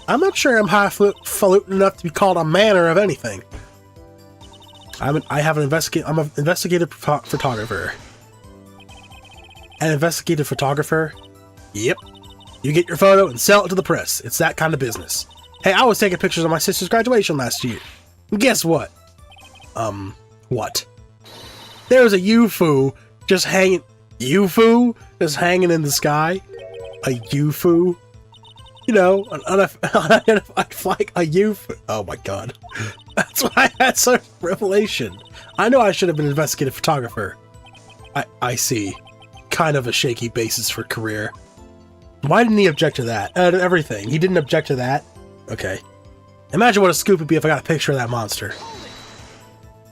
I'm not sure I'm highfalutin enough to be called a manner of anything. I'm an investigative photographer. An investigative photographer? Yep. You get your photo and sell it to the press. It's that kind of business. Hey, I was taking pictures of my sister's graduation last year. And guess what? What? There was a UFO just hanging... UFO? Just hanging in the sky? A UFO? You know, an unidentified flight, a UFO. Oh my god. That's why I had such revelation. I know I should have been an investigative photographer. I see. Kind of a shaky basis for career. Why didn't he object to that? Everything. He didn't object to that? Okay. Imagine what a scoop would be if I got a picture of that monster.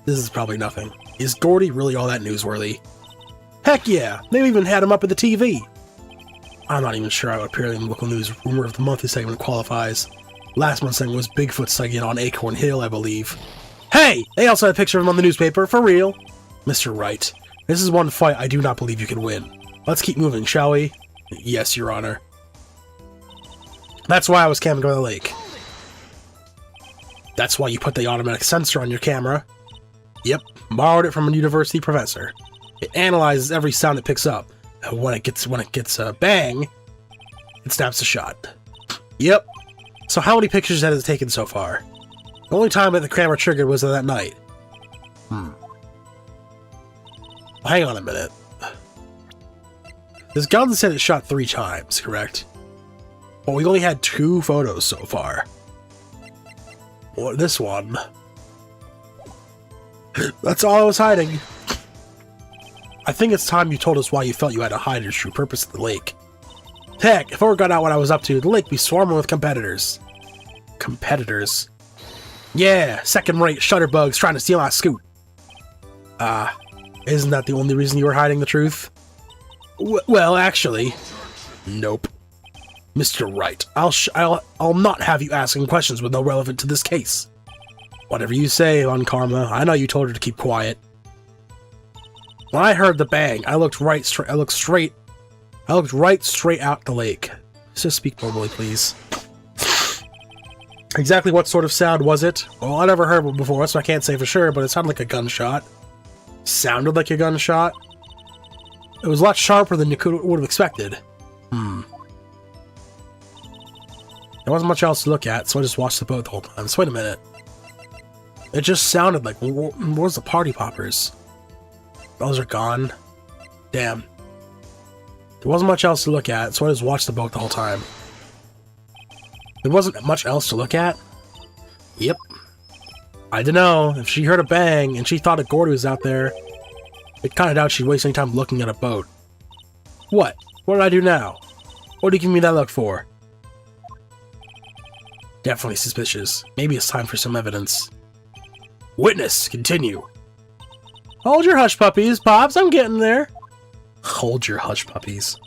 This is probably nothing. Is Gordy really all that newsworthy? Heck yeah! They even had him up at the TV! I'm not even sure I would appear in the local news rumor of the monthly segment qualifies. Last month's segment was Bigfoot sighting on Acorn Hill, I believe. Hey! They also had a picture of him on the newspaper, for real! Mr. Wright, this is one fight I do not believe you can win. Let's keep moving, shall we? Yes, Your Honor. That's why I was camping by the lake. That's why you put the automatic sensor on your camera. Yep, borrowed it from a university professor. It analyzes every sound it picks up. When it gets a bang, it snaps a shot. Yep. So how many pictures has it taken so far? The only time that the camera triggered was that night. Well, hang on a minute. This gun said it shot 3 times, correct? Well, we only had 2 photos so far. Well, this one. That's all I was hiding. I think it's time you told us why you felt you had to hide your true purpose at the lake. Heck, if I got out what I was up to, the lake would be swarming with competitors. Competitors? Yeah, second-rate shutterbugs trying to steal my scoot. Isn't that the only reason you were hiding the truth? Well, actually... Nope. Mr. Wright, I'll not have you asking questions with no relevance to this case. Whatever you say, Von Karma, I know you told her to keep quiet. When I heard the bang, I looked right straight out the lake. Just speak normally, please. Exactly what sort of sound was it? Well, I never heard one before, so I can't say for sure, but it sounded like a gunshot. Sounded like a gunshot? It was a lot sharper than you would have expected. There wasn't much else to look at, so I just watched the boat the whole time. So wait a minute. It just sounded like... Where's the party poppers? Those are gone. Damn. There wasn't much else to look at, so I just watched the boat the whole time. There wasn't much else to look at? Yep. I don't know. If she heard a bang and she thought a Gordy was out there, I kinda doubt she'd waste any time looking at a boat. What? What did I do now? What do you give me that look for? Definitely suspicious. Maybe it's time for some evidence. Witness, continue. Hold your hush puppies, Pops, I'm getting there. Hold your hush puppies.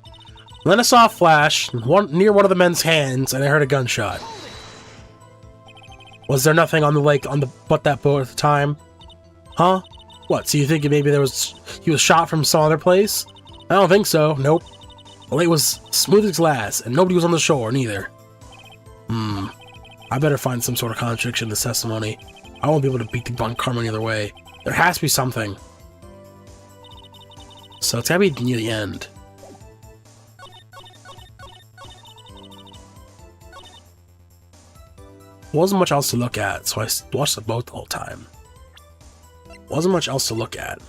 Then I saw a flash near one of the men's hands, and I heard a gunshot. Was there nothing on the lake but that boat at the time? Huh? What, so you think maybe he was shot from some other place? I don't think so, nope. The lake was smooth as glass, and nobody was on the shore, neither. I better find some sort of contradiction in this testimony. I won't be able to beat the Von Karma either way. There has to be something. So it's gotta be near the end. Wasn't much else to look at, so I watched the boat the whole time. Wasn't much else to look at.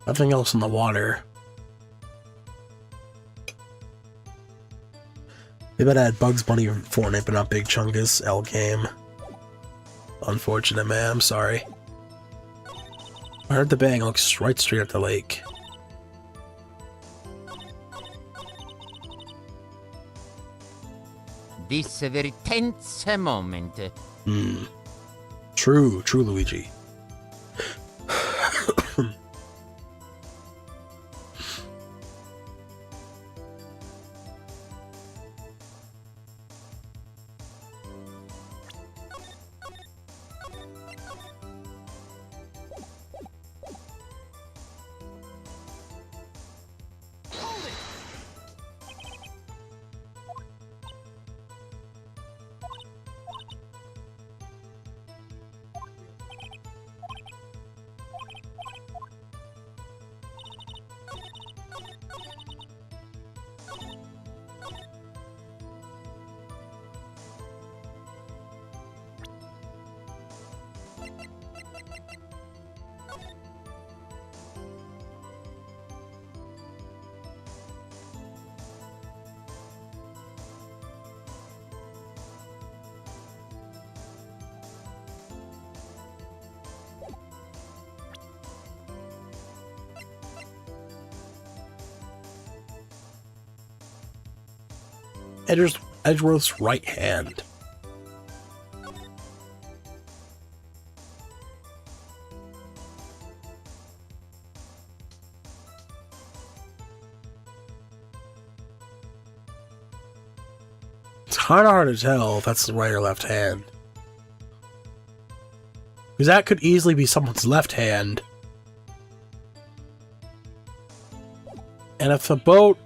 Nothing else in the water. They better add Bugs Bunny or Fortnite, but not Big Chungus, L game. Unfortunate, man. I'm sorry. I heard the bang. It looks right straight at the lake. This a very tense moment. True, Luigi. Edgeworth's right hand. It's kind of hard to tell if that's the right or left hand. Because that could easily be someone's left hand. And if the boat...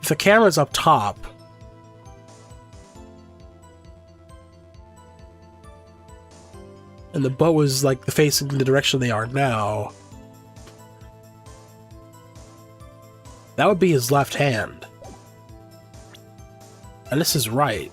If the camera's up top... And the boat was, like, facing the direction they are now... That would be his left hand. And this is right.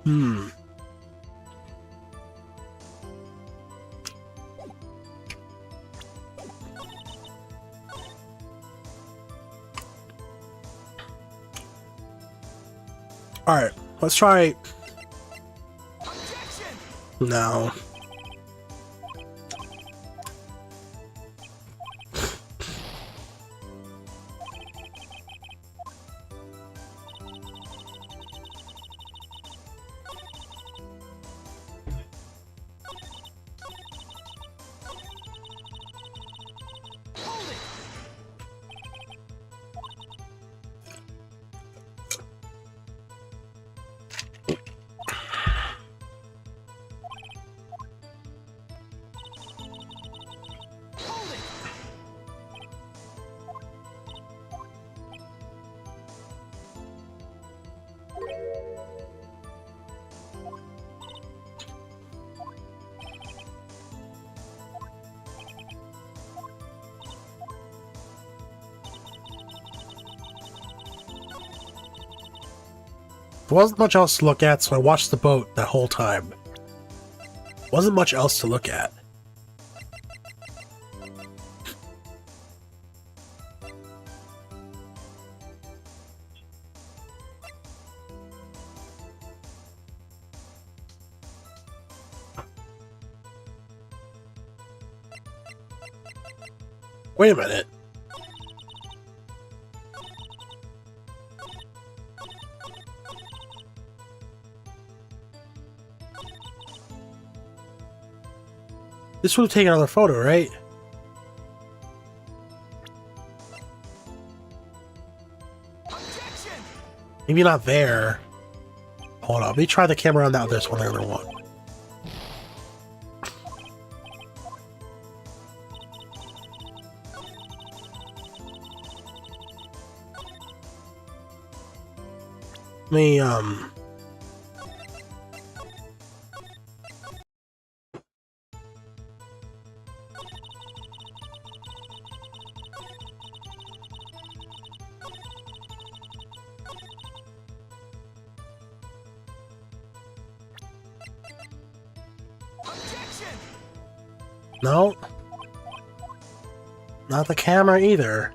Hmm. Alright, let's try... No. There wasn't much else to look at, so I watched the boat that whole time. Wasn't much else to look at. Wait a minute. This would have taken another photo, right? Maybe not there. Hold on, let me try the camera on that. There's one other one. Let me, no. Not the camera either.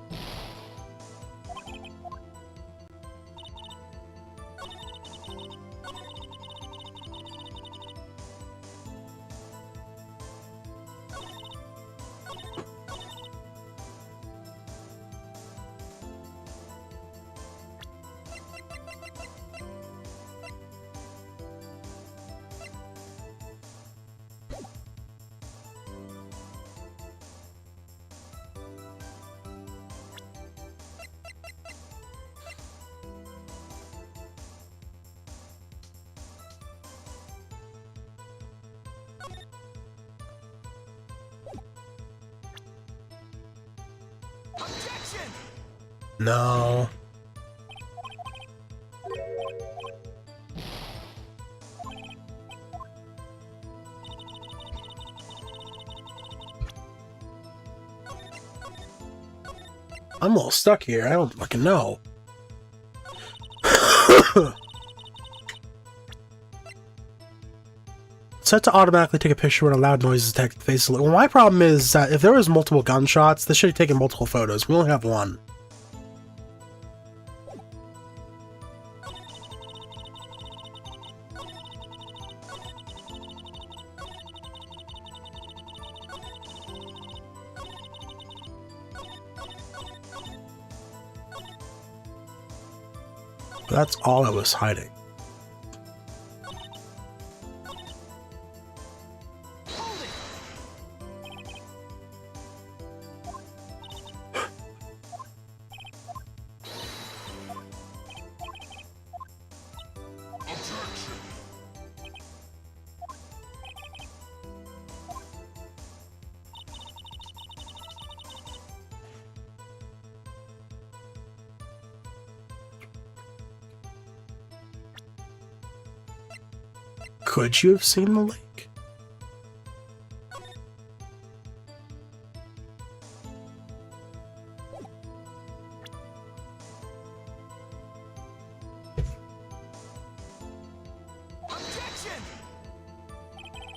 No. I'm a little stuck here. I don't fucking know. Set to automatically take a picture when a loud noise is detected. Face. Well, my problem is that if there was multiple gunshots, this should have taken multiple photos. We only have one. But that's all I was hiding. Could you have seen the lake?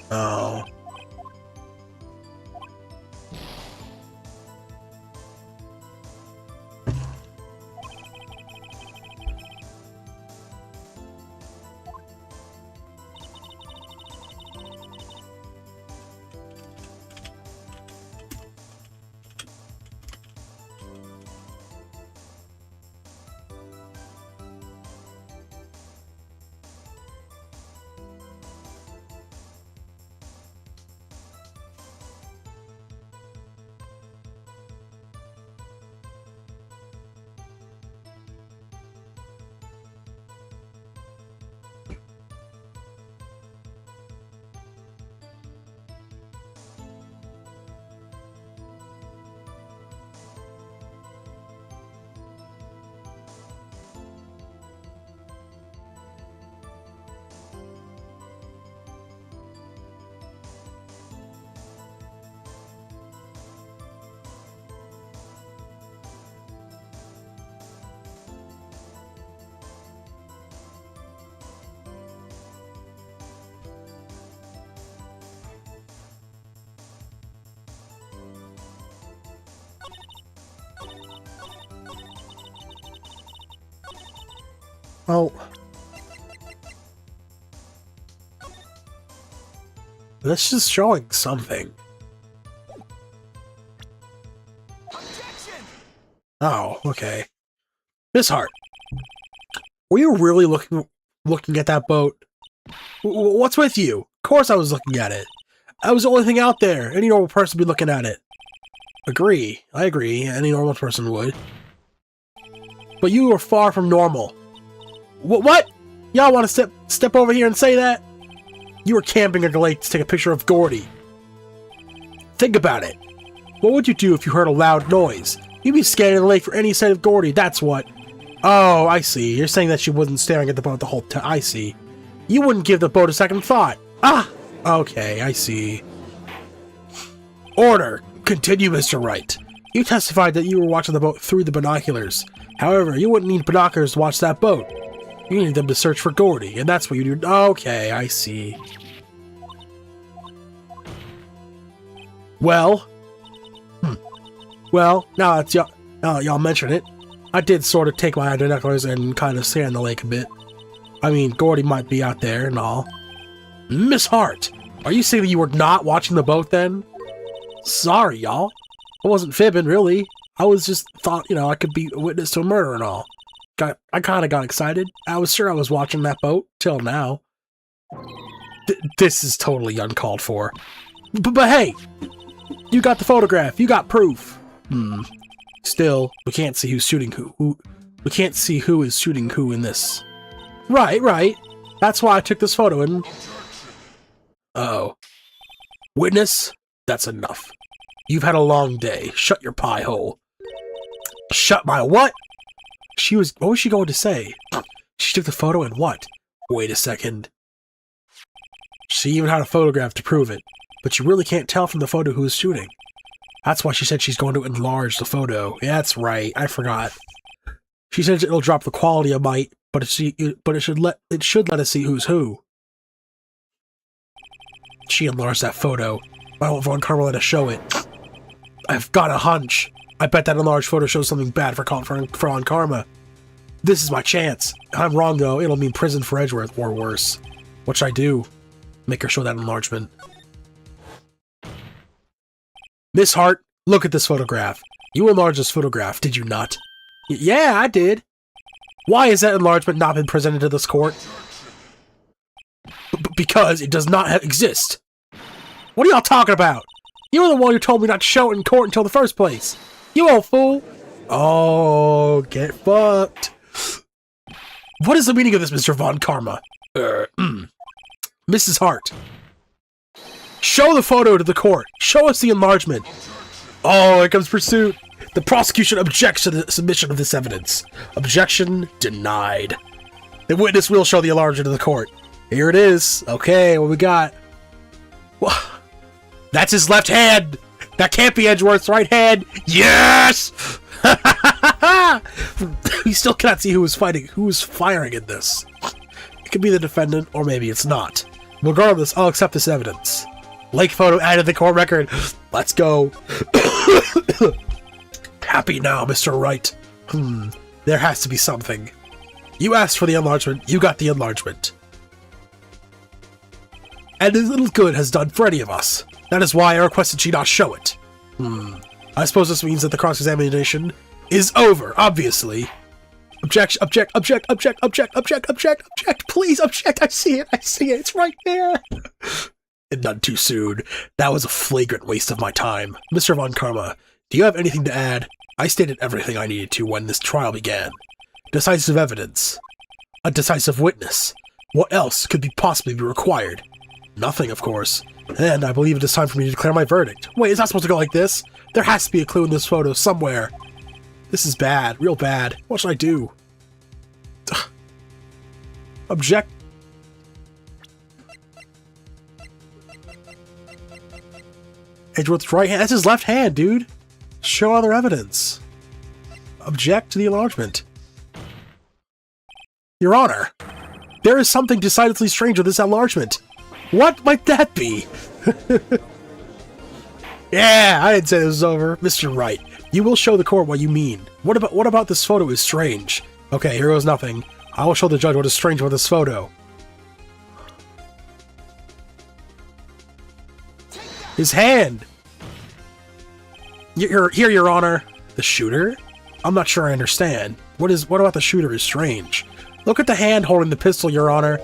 Oh. Well, this is showing something. Oh, okay. Miss Hart, were you really looking at that boat? What's with you? Of course I was looking at it. That was the only thing out there. Any normal person would be looking at it. Agree. I agree. Any normal person would. But you were far from normal. What? Y'all want to step over here and say that? You were camping at the lake to take a picture of Gordy. Think about it. What would you do if you heard a loud noise? You'd be scanning the lake for any sign of Gordy, that's what. Oh, I see. You're saying that she wasn't staring at the boat the whole time. I see. You wouldn't give the boat a second thought. Ah! Okay, I see. Order! Continue, Mr. Wright. You testified that you were watching the boat through the binoculars. However, you wouldn't need binoculars to watch that boat. You need them to search for Gordy, and that's what you do. Okay, I see. Well? Well, now that y'all mention it, I did sort of take my binoculars and kind of scan the lake a bit. I mean, Gordy might be out there and all. Miss Hart, are you saying that you were not watching the boat then? Sorry, y'all. I wasn't fibbing, really. I was just thought, I could be a witness to a murder and all. I kind of got excited. I was sure I was watching that boat, till now. This is totally uncalled for. But hey! You got the photograph. You got proof. Still, we can't see who's shooting who. We can't see who is shooting who in this. Right. That's why I took this photo and... Uh-oh. Witness? That's enough. You've had a long day. Shut your pie hole. Shut my what? What was she going to say? She took the photo and what? Wait a second. She even had a photograph to prove it. But you really can't tell from the photo who is shooting. That's why she said she's going to enlarge the photo. Yeah, that's right. I forgot. She said it'll drop the quality a mite, but it should let us see who's who. She enlarged that photo. Why won't Von Karma let us show it? I've got a hunch. I bet that enlarged photo shows something bad for Von Karma. This is my chance. If I'm wrong though, it'll mean prison for Edgeworth or worse. What should I do? Make her show that enlargement. Miss Hart, look at this photograph. You enlarged this photograph, did you not? Yeah, I did. Why has that enlargement not been presented to this court? Because it does not exist. What are y'all talking about? You were the one who told me not to show it in court until the first place. You old fool. Oh, get fucked. What is the meaning of this, Mr. Von Karma? Mrs. Hart. Show the photo to the court. Show us the enlargement. Oh, here comes pursuit. The prosecution objects to the submission of this evidence. Objection denied. The witness will show the enlargement to the court. Here it is. Okay, what we got? That's his left hand. That can't be Edgeworth's right hand. Yes! We still cannot see who is fighting, who is firing in this. It could be the defendant, or maybe it's not. Regardless, I'll accept this evidence. Lake photo added to the court record. Let's go. Happy now, Mr. Wright. There has to be something. You asked for the enlargement, you got the enlargement. And as little good has done for any of us. That is why I requested she not show it. I suppose this means that the cross-examination is over, obviously. Object, object, object, object, object, object, object, object, please object, I see it, it's right there. And none too soon. That was a flagrant waste of my time. Mr. Von Karma, do you have anything to add? I stated everything I needed to when this trial began. Decisive evidence. A decisive witness. What else could possibly be required? Nothing, of course. And I believe it is time for me to declare my verdict. Wait, it's not supposed to go like this? There has to be a clue in this photo somewhere. This is bad, real bad. What should I do? Object. Edgeworth's right hand. That's his left hand, dude. Show other evidence. Object to the enlargement. Your Honor, there is something decidedly strange with this enlargement. What might that be? Yeah, I didn't say this was over. Mr. Wright, you will show the court what you mean. What about this photo is strange? Okay, here goes nothing. I will show the judge what is strange about this photo. His hand! Here, Your Honor. The shooter? I'm not sure I understand. What about the shooter is strange? Look at the hand holding the pistol, Your Honor.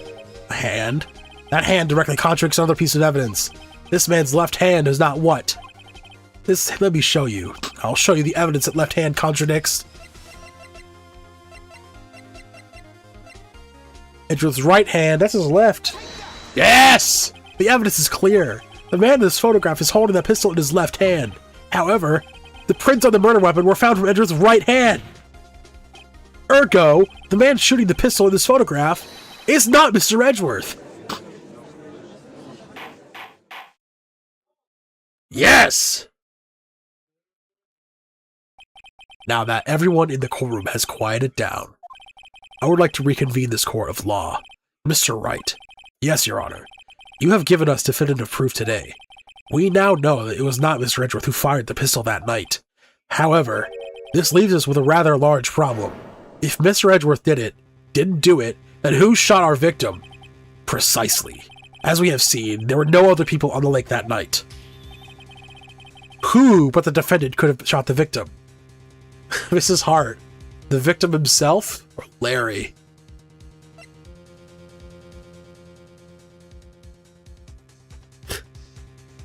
A hand? That hand directly contradicts another piece of evidence. This man's left hand is not what? Let me show you. I'll show you the evidence that left hand contradicts. Edgeworth's right hand, that's his left. Yes! The evidence is clear. The man in this photograph is holding that pistol in his left hand. However, the prints on the murder weapon were found from Edgeworth's right hand. Ergo, the man shooting the pistol in this photograph is not Mr. Edgeworth. Yes! Now that everyone in the courtroom has quieted down, I would like to reconvene this court of law. Mr. Wright. Yes, Your Honor. You have given us definitive proof today. We now know that it was not Mr. Edgeworth who fired the pistol that night. However, this leaves us with a rather large problem. If Mr. Edgeworth didn't do it, then who shot our victim? Precisely. As we have seen, there were no other people on the lake that night. Who but the defendant could have shot the victim? Mrs. Hart. The victim himself? Or Larry?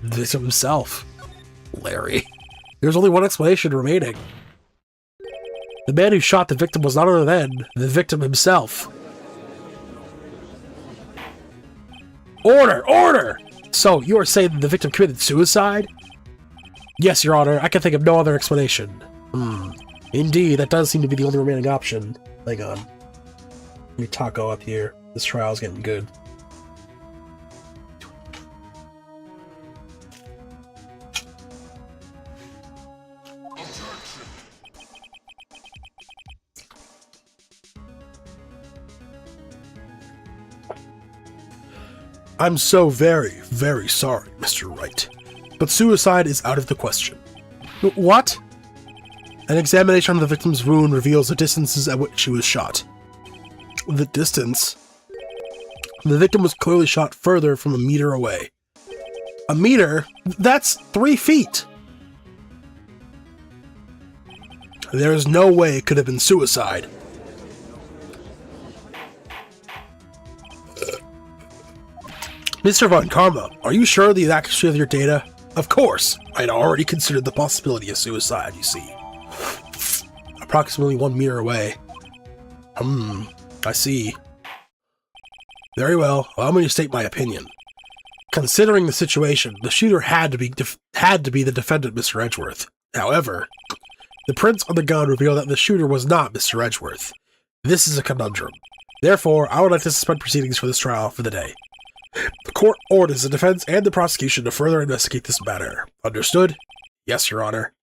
The victim himself. Larry. There's only one explanation remaining. The man who shot the victim was none other than the victim himself. Order! Order! So, you are saying that the victim committed suicide? Yes, Your Honor. I can think of no other explanation. Indeed, that does seem to be the only remaining option. Hang on. Let me taco up here. This trial's getting good. I'm so very, very sorry, Mr. Wright, but suicide is out of the question. What? An examination of the victim's wound reveals the distances at which she was shot. The distance? The victim was clearly shot further from a meter away. A meter? That's 3 feet! There is no way it could have been suicide. Mr. Von Karma, are you sure of the accuracy of your data? Of course! I had already considered the possibility of suicide, you see. Approximately 1 meter away. I see. Very well, allow me to state my opinion. Considering the situation, the shooter had to be the defendant, Mr. Edgeworth. However, the prints on the gun reveal that the shooter was not Mr. Edgeworth. This is a conundrum. Therefore, I would like to suspend proceedings for this trial for the day. The court orders the defense and the prosecution to further investigate this matter. Understood? Yes, Your Honor.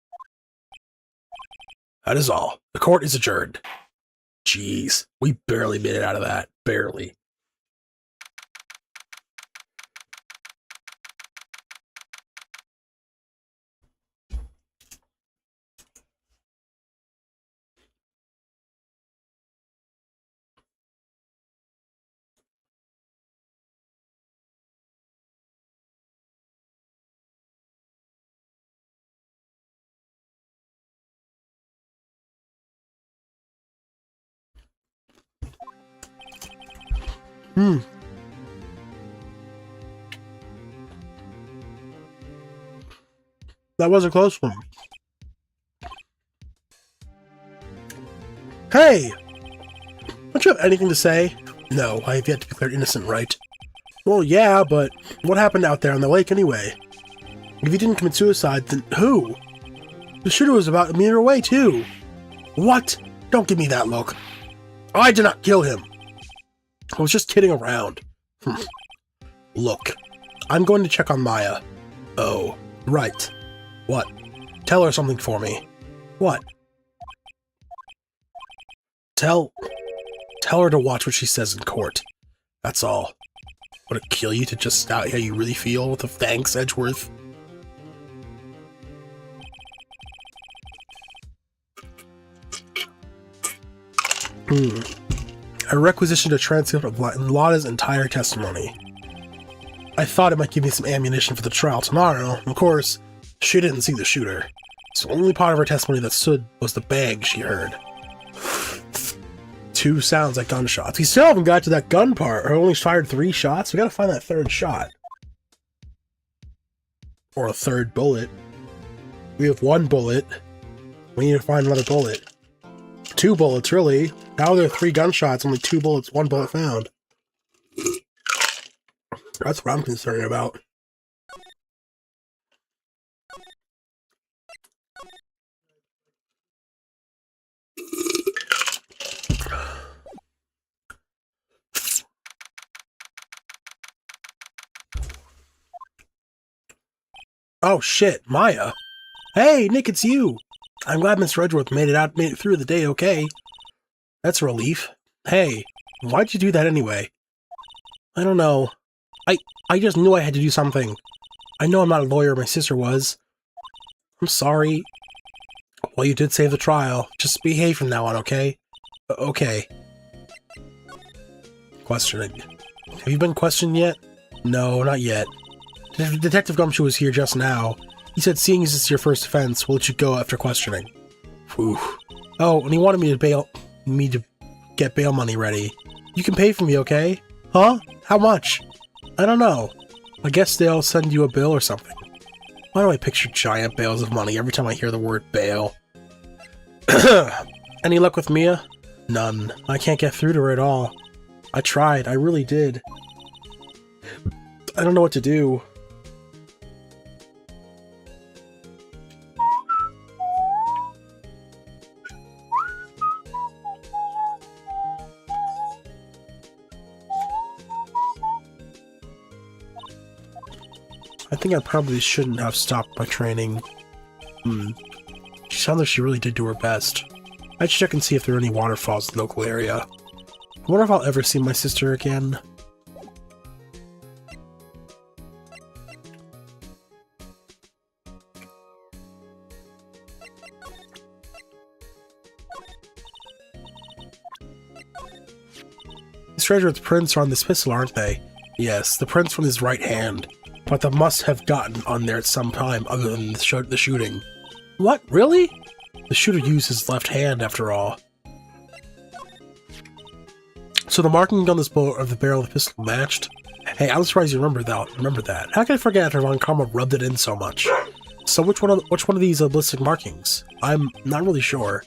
That is all. The court is adjourned. Jeez, we barely made it out of that. Barely. That was a close one. Hey! Don't you have anything to say? No, I have yet to declare innocent, right? Well, yeah, but what happened out there on the lake anyway? If you didn't commit suicide, then who? The shooter was about a meter away, too. What? Don't give me that look. I did not kill him. I was just kidding around. Look, I'm going to check on Maya. Oh, right. What? Tell her something for me. What? Tell her to watch what she says in court. That's all. Would it kill you to just out how you really feel with the thanks, Edgeworth? I requisitioned a transcript of Lada's entire testimony. I thought it might give me some ammunition for the trial tomorrow. Of course, she didn't see the shooter. So the only part of her testimony that stood was the bang she heard. 2 sounds like gunshots. We still haven't got to that gun part. I only fired 3 shots. We gotta find that 3rd shot. Or a 3rd bullet. We have 1 bullet. We need to find another bullet. 2 bullets, really. How are there 3 gunshots, only 2 bullets, 1 bullet found? That's what I'm concerned about. Oh shit, Maya. Hey, Nick, it's you. I'm glad Mr. Edgeworth made it through the day okay. That's a relief. Hey, why'd you do that anyway? I don't know. I just knew I had to do something. I know I'm not a lawyer, my sister was. I'm sorry. Well, you did save the trial. Just behave from now on, okay? Okay. Questioning. Have you been questioned yet? No, not yet. Detective Gumshoe was here just now. He said seeing as it's your first offense, we'll let you go after questioning. Whew. Oh, and he wanted me to get bail money ready. You can pay for me, okay? Huh? How much? I don't know. I guess they'll send you a bill or something. Why do I picture giant bales of money every time I hear the word bail? Any luck with Mia? None. I can't get through to her at all. I tried. I really did. I don't know what to do. I think I probably shouldn't have stopped my training. She sounded like she really did do her best. I'd check and see if there are any waterfalls in the local area. I wonder if I'll ever see my sister again. These Edgeworth's prints are on this pistol, aren't they? Yes, the prints from his right hand. But they must have gotten on there at some time other than the shooting. What? Really? The shooter used his left hand, after all. So the marking on this bullet of the barrel of the pistol matched? Hey, I'm surprised you remember that. How can I forget after Von Karma rubbed it in so much? So which one of these are ballistic markings? I'm not really sure.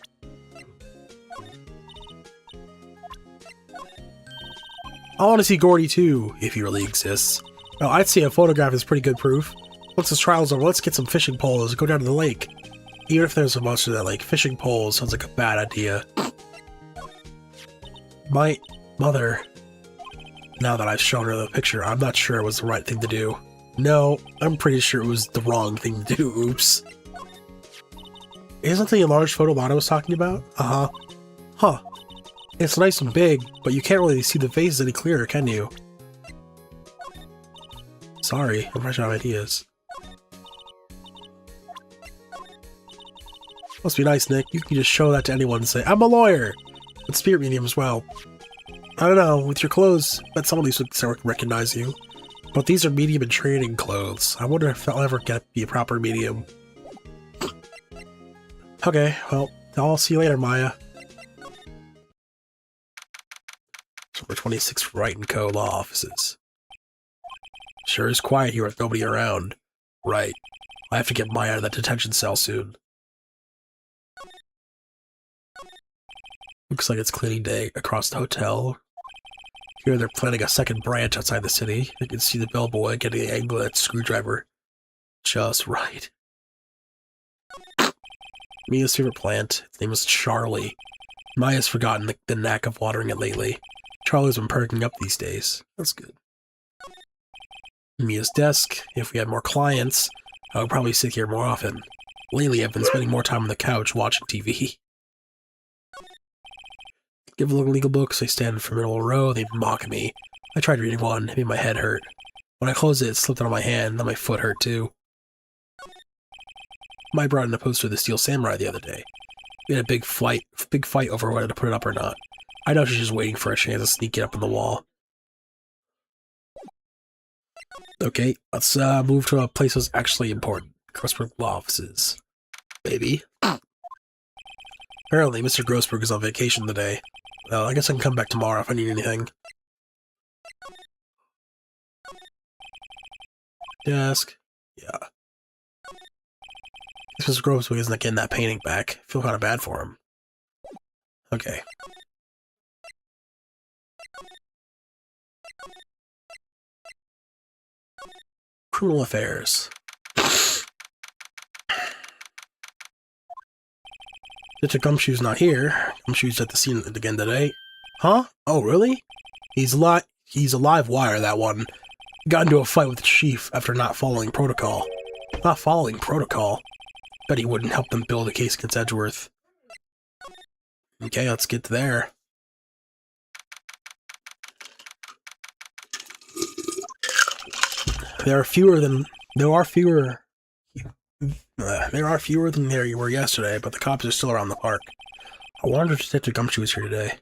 I want to see Gordy too, if he really exists. Well, I'd say a photograph is pretty good proof. Once this trial's over, let's get some fishing poles and go down to the lake. Even if there's a monster that lake, fishing poles sounds like a bad idea. My mother. Now that I've shown her the picture, I'm not sure it was the right thing to do. No, I'm pretty sure it was the wrong thing to do, oops. Isn't the enlarged photo Lana was talking about? Uh-huh. Huh. It's nice and big, but you can't really see the faces any clearer, can you? Sorry, I'm running out of ideas. Must be nice, Nick. You can just show that to anyone and say, I'm a lawyer! And spirit medium as well. I don't know, with your clothes, I bet some of these would recognize you. But these are medium and training clothes. I wonder if I'll ever be a proper medium. Okay, well, I'll see you later, Maya. Number 26 Wright & Co. Law Offices. Sure is quiet here with nobody around. Right. I have to get Maya out of that detention cell soon. Looks like it's cleaning day across the hotel. Here they're planning a second branch outside the city. You can see the bellboy getting an angle at screwdriver. Just right. Mia's favorite plant. Its name is Charlie. Maya's forgotten the knack of watering it lately. Charlie's been perking up these days. That's good. Mia's desk. If we had more clients, I would probably sit here more often. Lately, I've been spending more time on the couch watching TV. Give a look at legal books. They stand for middle row. They mock me. I tried reading one. It made my head hurt. When I closed it, it slipped out of my hand. Then my foot hurt too. I brought in a poster of the Steel Samurai the other day. We had a big fight over whether to put it up or not. I know she's just waiting for a chance to sneak it up on the wall. Okay, let's move to a place that's actually important. Grossberg Law Offices. Baby. Apparently, Mr. Grossberg is on vacation today. Well, I guess I can come back tomorrow if I need anything. Desk. Yeah. Mr. Grossberg isn't getting that painting back. I feel kind of bad for him. Okay. Criminal affairs. Mr. Gumshoe's not here. Gumshoe's at the scene again today. Huh? Oh, really? He's a live wire, that one. Got into a fight with the chief after not following protocol. Not following protocol? Bet he wouldn't help them build a case against Edgeworth. Okay, let's get there. There are fewer than there were yesterday, but the cops are still around the park. I wonder if Detective Gumshoe was here today.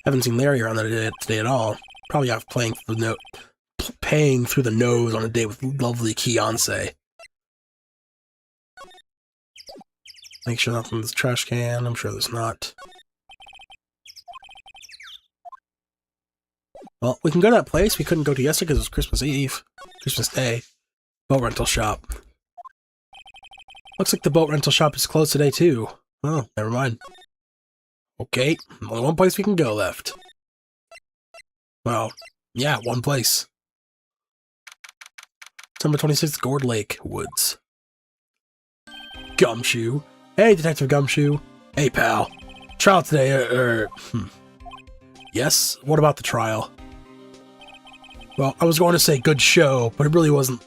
Haven't seen Larry around today at all. Probably off paying through the nose on a date with lovely Kianse. Make sure nothing in this trash can. I'm sure there's not. Well, we can go to that place we couldn't go to yesterday because it was Christmas Eve. Christmas Day. Boat rental shop. Looks like the boat rental shop is closed today, too. Oh, never mind. Okay, only one place we can go left. Well, yeah, one place. September 26th, Gourd Lake Woods. Gumshoe. Hey, Detective Gumshoe. Hey, pal. Trial today, Yes? What about the trial? Well, I was going to say good show, but it really wasn't.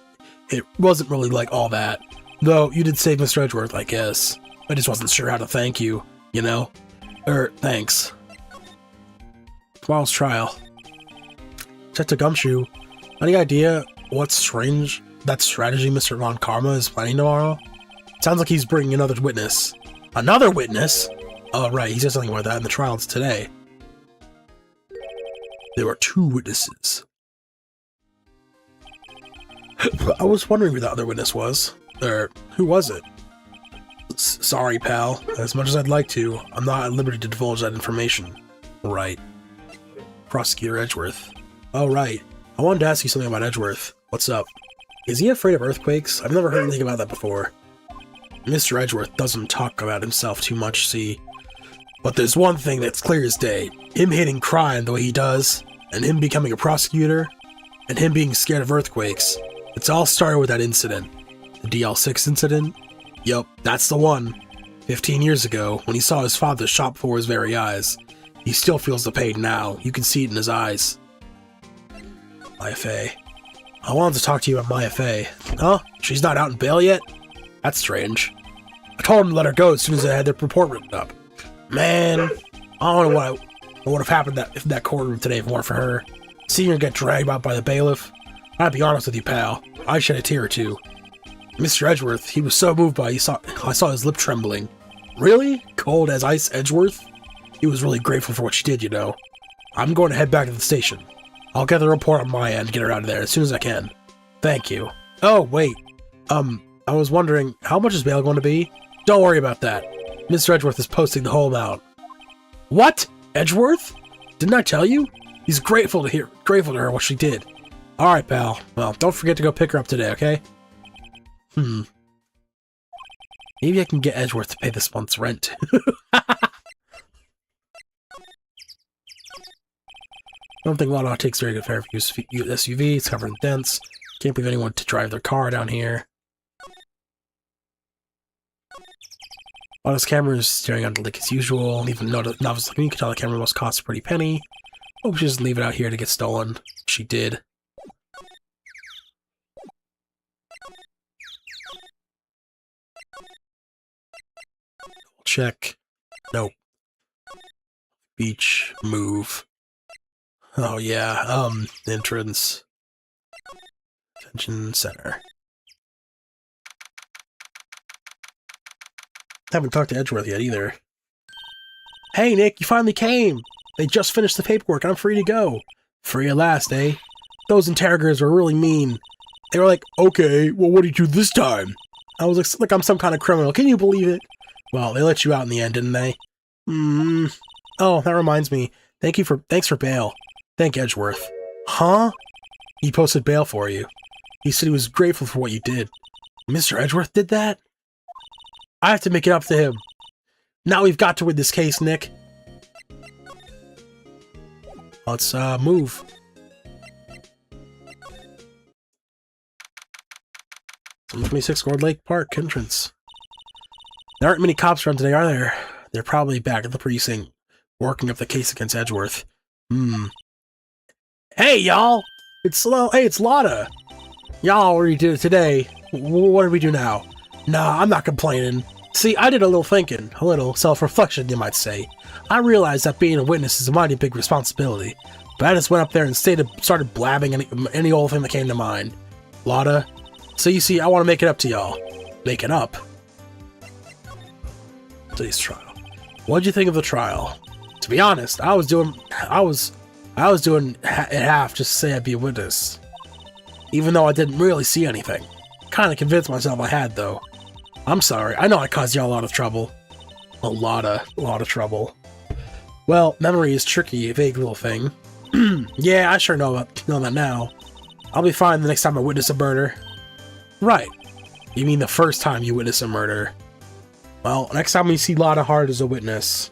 It wasn't really like all that. Though, you did save Mr. Edgeworth, I guess. I just wasn't sure how to thank you, you know? Thanks. Tomorrow's trial. Detective Gumshoe, any idea what strategy Mr. Von Karma is planning tomorrow? Sounds like he's bringing another witness. Another witness? Oh, right, he said something about that in the trial today. There were 2 witnesses. I was wondering who the other witness was. Who was it? Sorry, pal. As much as I'd like to, I'm not at liberty to divulge that information. Right. Prosecutor Edgeworth. Oh, right. I wanted to ask you something about Edgeworth. What's up? Is he afraid of earthquakes? I've never heard anything about that before. Mr. Edgeworth doesn't talk about himself too much, see? But there's one thing that's clear as day. Him hating crime the way he does, and him becoming a prosecutor, and him being scared of earthquakes. It's all started with that incident. The DL6 incident? Yup, that's the one. 15 years ago, when he saw his father shot before his very eyes. He still feels the pain now. You can see it in his eyes. Maya Fey. I wanted to talk to you about Maya Fey. Huh? She's not out in bail yet? That's strange. I told him to let her go as soon as I had their report written up. Man, I don't know what would have happened if that courtroom today if it weren't for her. Seeing her get dragged out by the bailiff. I'll be honest with you, pal. I shed a tear or two. Mr. Edgeworth, he was so moved by it, I saw his lip trembling. Really? Cold as ice, Edgeworth? He was really grateful for what she did, you know. I'm going to head back to the station. I'll get the report on my end and get her out of there as soon as I can. Thank you. Oh, wait. I was wondering, how much is bail going to be? Don't worry about that. Mr. Edgeworth is posting the whole amount. What? Edgeworth? Didn't I tell you? He's grateful to her what she did. Alright, pal. Well, don't forget to go pick her up today, okay? Maybe I can get Edgeworth to pay this month's rent. I don't think Lotto takes very good care of SUV. It's covered in dents. Can't believe anyone to drive their car down here. Lotto's camera is staring out the lake as usual. Even novice like me can tell the camera must cost a pretty penny. Hope she doesn't leave it out here to get stolen. She did. Check. Nope. Beach. Move. Oh yeah, entrance. Attention center. Haven't talked to Edgeworth yet either. Hey Nick, you finally came! They just finished the paperwork, I'm free to go. Free at last, eh? Those interrogators were really mean. They were like, okay, well what did you do this time? I was like I'm some kind of criminal, can you believe it? Well, they let you out in the end, didn't they? Oh, that reminds me. Thanks for bail. Thank Edgeworth. Huh? He posted bail for you. He said he was grateful for what you did. Mr. Edgeworth did that? I have to make it up to him. Now we've got to win this case, Nick. Let's, move. Some 26 Gold Lake Park entrance. There aren't many cops around today, are there? They're probably back at the precinct, working up the case against Edgeworth. Hey, y'all! It's Lotta! Y'all, what do you do today? What do we do now? Nah, I'm not complaining. See, I did a little thinking, a little self-reflection, you might say. I realized that being a witness is a mighty big responsibility, but I just went up there and started blabbing any old thing that came to mind. Lotta, so you see, I want to make it up to y'all. Make it up? Today's trial. What'd you think of the trial? To be honest, I was doing it half just to say I'd be a witness. Even though I didn't really see anything. Kinda convinced myself I had, though. I'm sorry, I know I caused y'all a lot of trouble. A lot of trouble. Well, memory is tricky, a vague little thing. Yeah, I sure know that now. I'll be fine the next time I witness a murder. Right. You mean the first time you witness a murder? Well, next time we see Lotta Hart as a witness.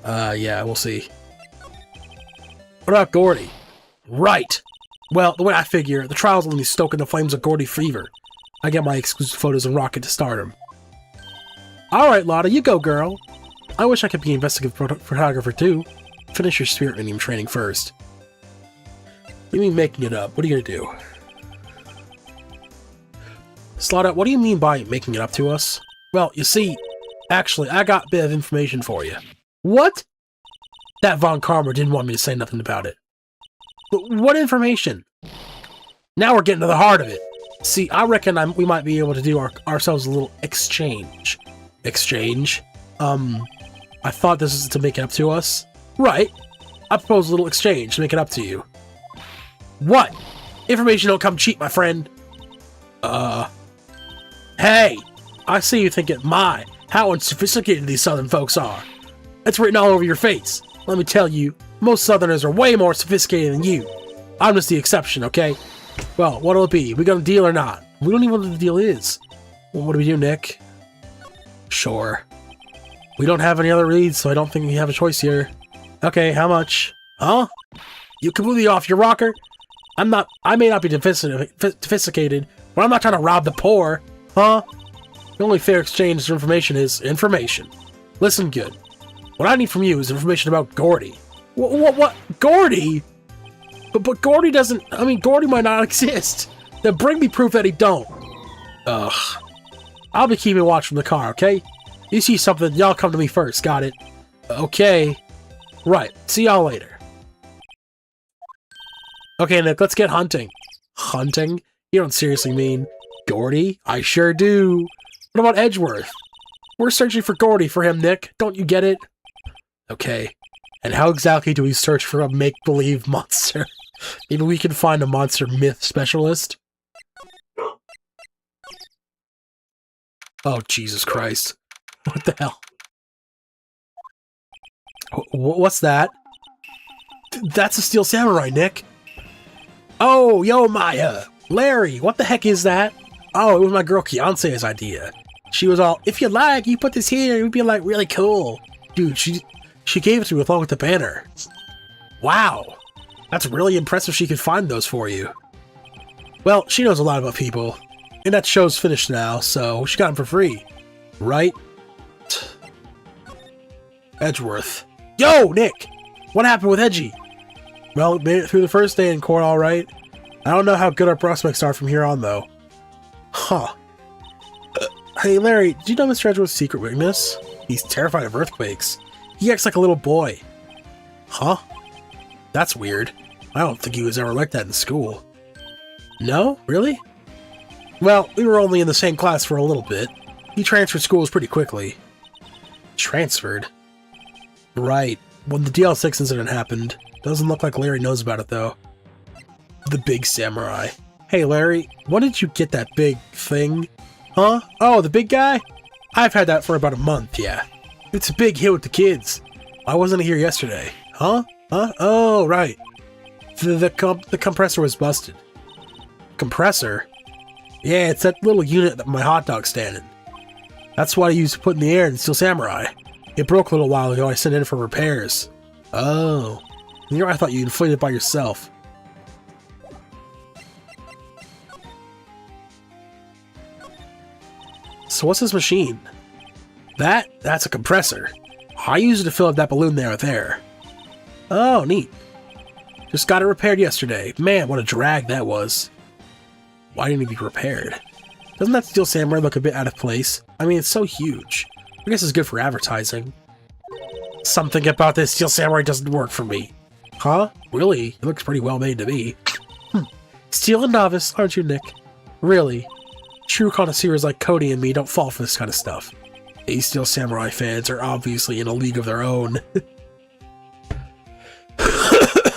Yeah, we'll see. What about Gordy? Right! Well, the way I figure, the trial's only stoking the flames of Gordy fever. I get my exclusive photos and rocket to stardom. Alright, Lotta, you go, girl. I wish I could be an investigative photographer, too. Finish your spirit medium training first. You mean making it up? What are you gonna do? Lotta, what do you mean by making it up to us? Well, you see, actually, I got a bit of information for you. What? That Von Karma didn't want me to say nothing about it. But what information? Now we're getting to the heart of it. See, I reckon we might be able to do ourselves a little exchange. Exchange? I thought this was to make it up to us. Right. I propose a little exchange to make it up to you. What? Information don't come cheap, my friend. Hey! I see you thinking, my, how unsophisticated these southern folks are. It's written all over your face. Let me tell you, most southerners are way more sophisticated than you. I'm just the exception, okay? Well, what'll it be? We gonna deal or not? We don't even know what the deal is. Well, what do we do, Nick? Sure. We don't have any other leads, so I don't think we have a choice here. Okay, how much? Huh? You completely off your rocker? I may not be sophisticated, but I'm not trying to rob the poor. Huh? The only fair exchange for information is information. Listen good. What I need from you is information about Gordy. What? Gordy? But Gordy doesn't... I mean, Gordy might not exist. Then bring me proof that he don't. Ugh. I'll be keeping watch from the car, okay? You see something, y'all come to me first, got it? Okay. Right, see y'all later. Okay, Nick, let's get hunting. Hunting? You don't seriously mean Gordy? I sure do. What about Edgeworth? We're searching for Gordy for him, Nick. Don't you get it? Okay. And how exactly do we search for a make-believe monster? Maybe we can find a monster myth specialist? Oh, Jesus Christ. What the hell? What's that? That's a Steel Samurai, Nick. Oh, yo, Maya. Larry, what the heck is that? Oh, it was my girl Kiance's idea. She was all, if you like, you put this here, it would be like really cool. Dude, she gave it to me along with the banner. Wow. That's really impressive she could find those for you. Well, she knows a lot about people. And that show's finished now, so she got them for free. Right? Edgeworth. Yo, Nick! What happened with Edgy? Well, made it through the first day in court alright. I don't know how good our prospects are from here on, though. Huh. Hey, Larry, did you know Mr. Edgeworth's secret weakness? He's terrified of earthquakes. He acts like a little boy. Huh? That's weird. I don't think he was ever like that in school. No? Really? Well, we were only in the same class for a little bit. He transferred schools pretty quickly. Transferred? Right. When the DL6 incident happened. Doesn't look like Larry knows about it, though. The big samurai. Hey, Larry, when did you get that big thing? Huh? Oh, the big guy? I've had that for about a month, yeah. It's a big hit with the kids. I wasn't here yesterday. Huh? Huh? Oh, right. The compressor was busted. Compressor? Yeah, it's that little unit that my hot dog's stand in. That's what I used to put in the air in Steel Samurai. It broke a little while ago. I sent it in for repairs. Oh. Here I thought you inflated it by yourself. So what's this machine? That's a compressor. I used it to fill up that balloon there. Oh, neat. Just got it repaired yesterday. Man, what a drag that was. Why didn't it be repaired? Doesn't that Steel Samurai look a bit out of place? I mean, it's so huge. I guess it's good for advertising. Something about this Steel Samurai doesn't work for me. Huh? Really? It looks pretty well made to me. Still a novice, aren't you, Nick? Really? True connoisseurs like Cody and me don't fall for this kind of stuff. These Steel Samurai fans are obviously in a league of their own.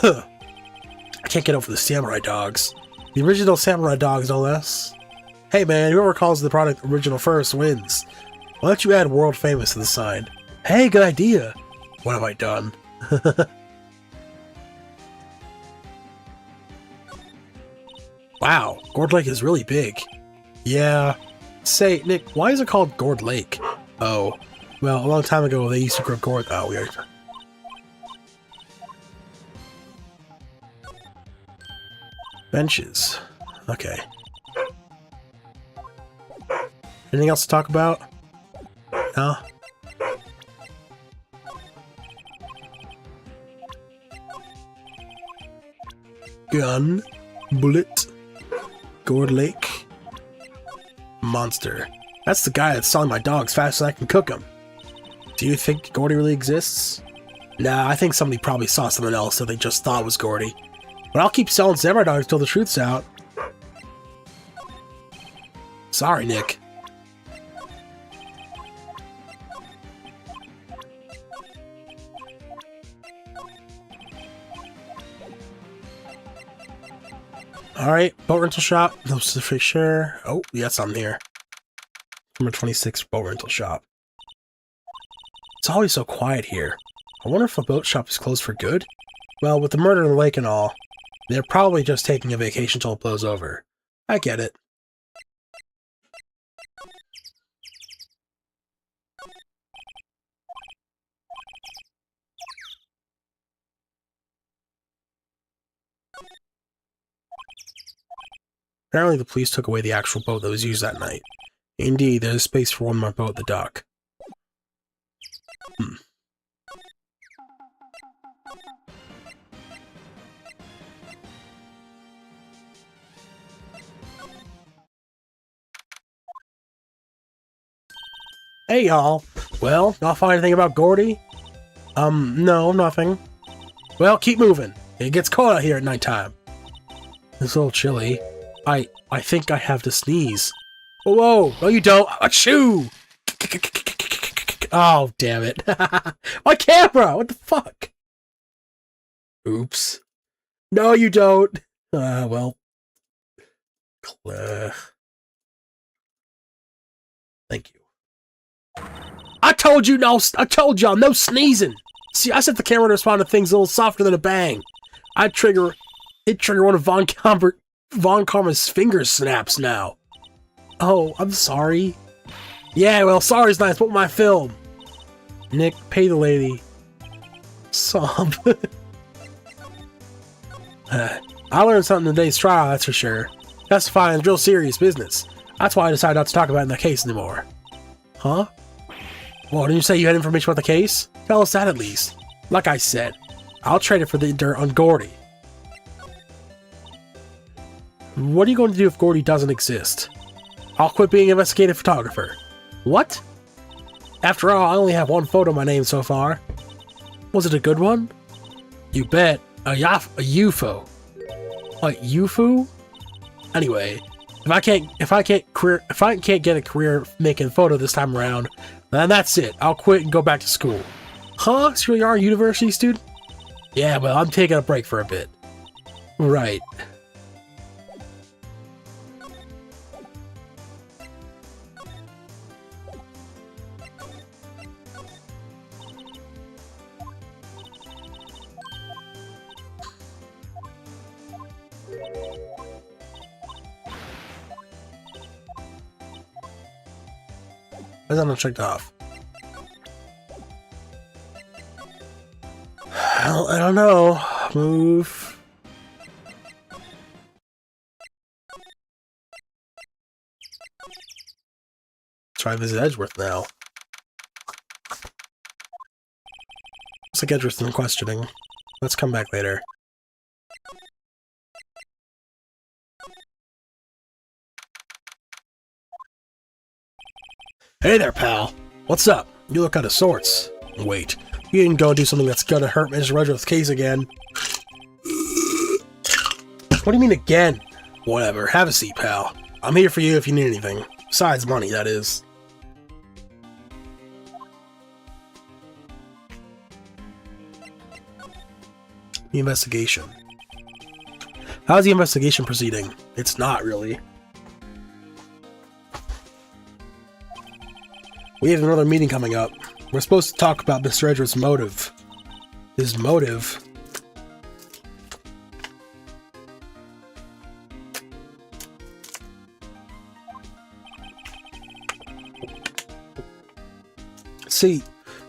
I can't get over the samurai dogs. The original samurai dogs, no less. Hey man, whoever calls the product original first wins. Why don't you add world famous to the sign? Hey, good idea. What have I done? Wow, Gourd Lake is really big. Yeah. Say, Nick, why is it called Gourd Lake? Oh, well, a long time ago they used to grow gourd. Oh, weird. Benches. Okay. Anything else to talk about? No? Gun. Bullet. Gourd Lake. Monster. That's the guy that's selling my dogs faster than I can cook them. Do you think Gordy really exists? Nah, I think somebody probably saw something else that they just thought was Gordy. But I'll keep selling samurai dogs till the truth's out. Sorry, Nick. Alright, boat rental shop. No specific share. Oh, yeah, it's on here. Number 26, boat rental shop. It's always so quiet here. I wonder if the boat shop is closed for good? Well, with the murder in the lake and all, they're probably just taking a vacation till it blows over. I get it. Apparently the police took away the actual boat that was used that night. Indeed, there's space for one more boat at the dock. Hey y'all! Well, y'all find anything about Gordy? No, nothing. Well, keep moving. It gets cold out here at nighttime. It's a little chilly. I think I have to sneeze. Whoa! No, you don't! Achoo! Oh, damn it. My camera! What the fuck? Oops. No, you don't! Well. Thank you. I told y'all no sneezing. See, I set the camera to respond to things a little softer than a bang. It trigger one of Von Karma's finger snaps now. Oh, I'm sorry. Yeah, well, sorry's nice, but my film. Nick, pay the lady. Sob. I learned something in today's trial, that's for sure. Testifying is real serious business. That's why I decided not to talk about it in the case anymore. Huh? Well, didn't you say you had information about the case? Tell us that at least. Like I said, I'll trade it for the dirt on Gordy. What are you going to do if Gordy doesn't exist? I'll quit being an investigative photographer. What? After all, I only have one photo of my name so far. Was it a good one? You bet. A UFO. What, UFO? Anyway, if I can't get a career making photo this time around, then that's it. I'll quit and go back to school. Huh? So you are a university student? Yeah, well, I'm taking a break for a bit. Right. Why is that not checked off? I don't know. Move. Try to visit Edgeworth now. Looks like Edgeworth's in questioning. Let's come back later. Hey there, pal. What's up? You look out of sorts. Wait, you didn't go and do something that's gonna hurt Mr. Edgeworth's case again. What do you mean again? Whatever, have a seat, pal. I'm here for you if you need anything. Besides money, that is. The investigation. How's the investigation proceeding? It's not really. We have another meeting coming up. We're supposed to talk about Mr. Edgeworth's motive. His motive? See,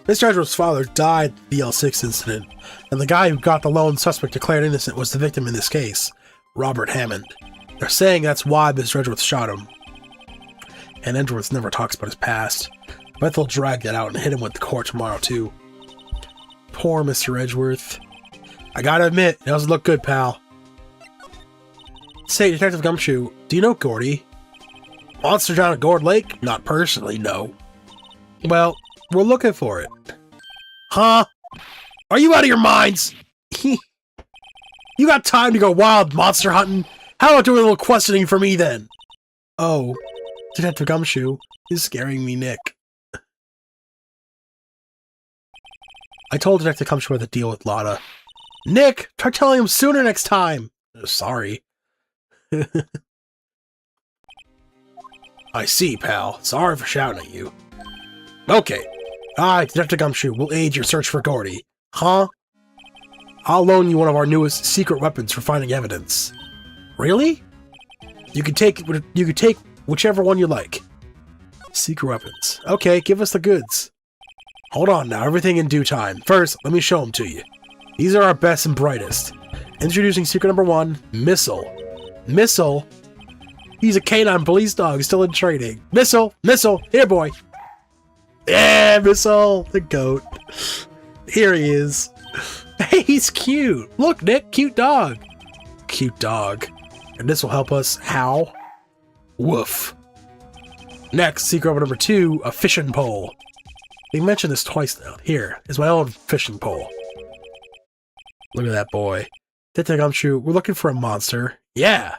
Mr. Edgeworth's father died in the L6 incident, and the guy who got the lone suspect declared innocent was the victim in this case, Robert Hammond. They're saying that's why Mr. Edgeworth shot him. And Edgeworth never talks about his past. I bet they'll drag that out and hit him with the court tomorrow, too. Poor Mr. Edgeworth. I gotta admit, it doesn't look good, pal. Say, Detective Gumshoe, do you know Gordy? Monster down at Gourd Lake? Not personally, no. Well, we're looking for it. Huh? Are you out of your minds? You got time to go wild monster hunting? How about doing a little questioning for me, then? Oh, Detective Gumshoe is scaring me, Nick. I told Detective Gumshoe to deal with Lotta. Nick, try telling him sooner next time. Sorry. I see, pal. Sorry for shouting at you. Okay. I, Detective Gumshoe, will aid your search for Gordy. Huh? I'll loan you one of our newest secret weapons for finding evidence. Really? You can take whichever one you like. Secret weapons. Okay, give us the goods. Hold on now, everything in due time. First, let me show them to you. These are our best and brightest. Introducing secret number 1, Missile. Missile? He's a canine police dog still in training. Missile! Missile! Here, boy! Yeah, Missile! The goat. Here he is. Hey, he's cute! Look, Nick, cute dog. Cute dog. And this will help us. How? Woof. Next, secret weapon number 2, a fishing pole. We mentioned this twice now. Here is my own fishing pole. Look at that boy. Detective Gumshoe, we're looking for a monster. Yeah.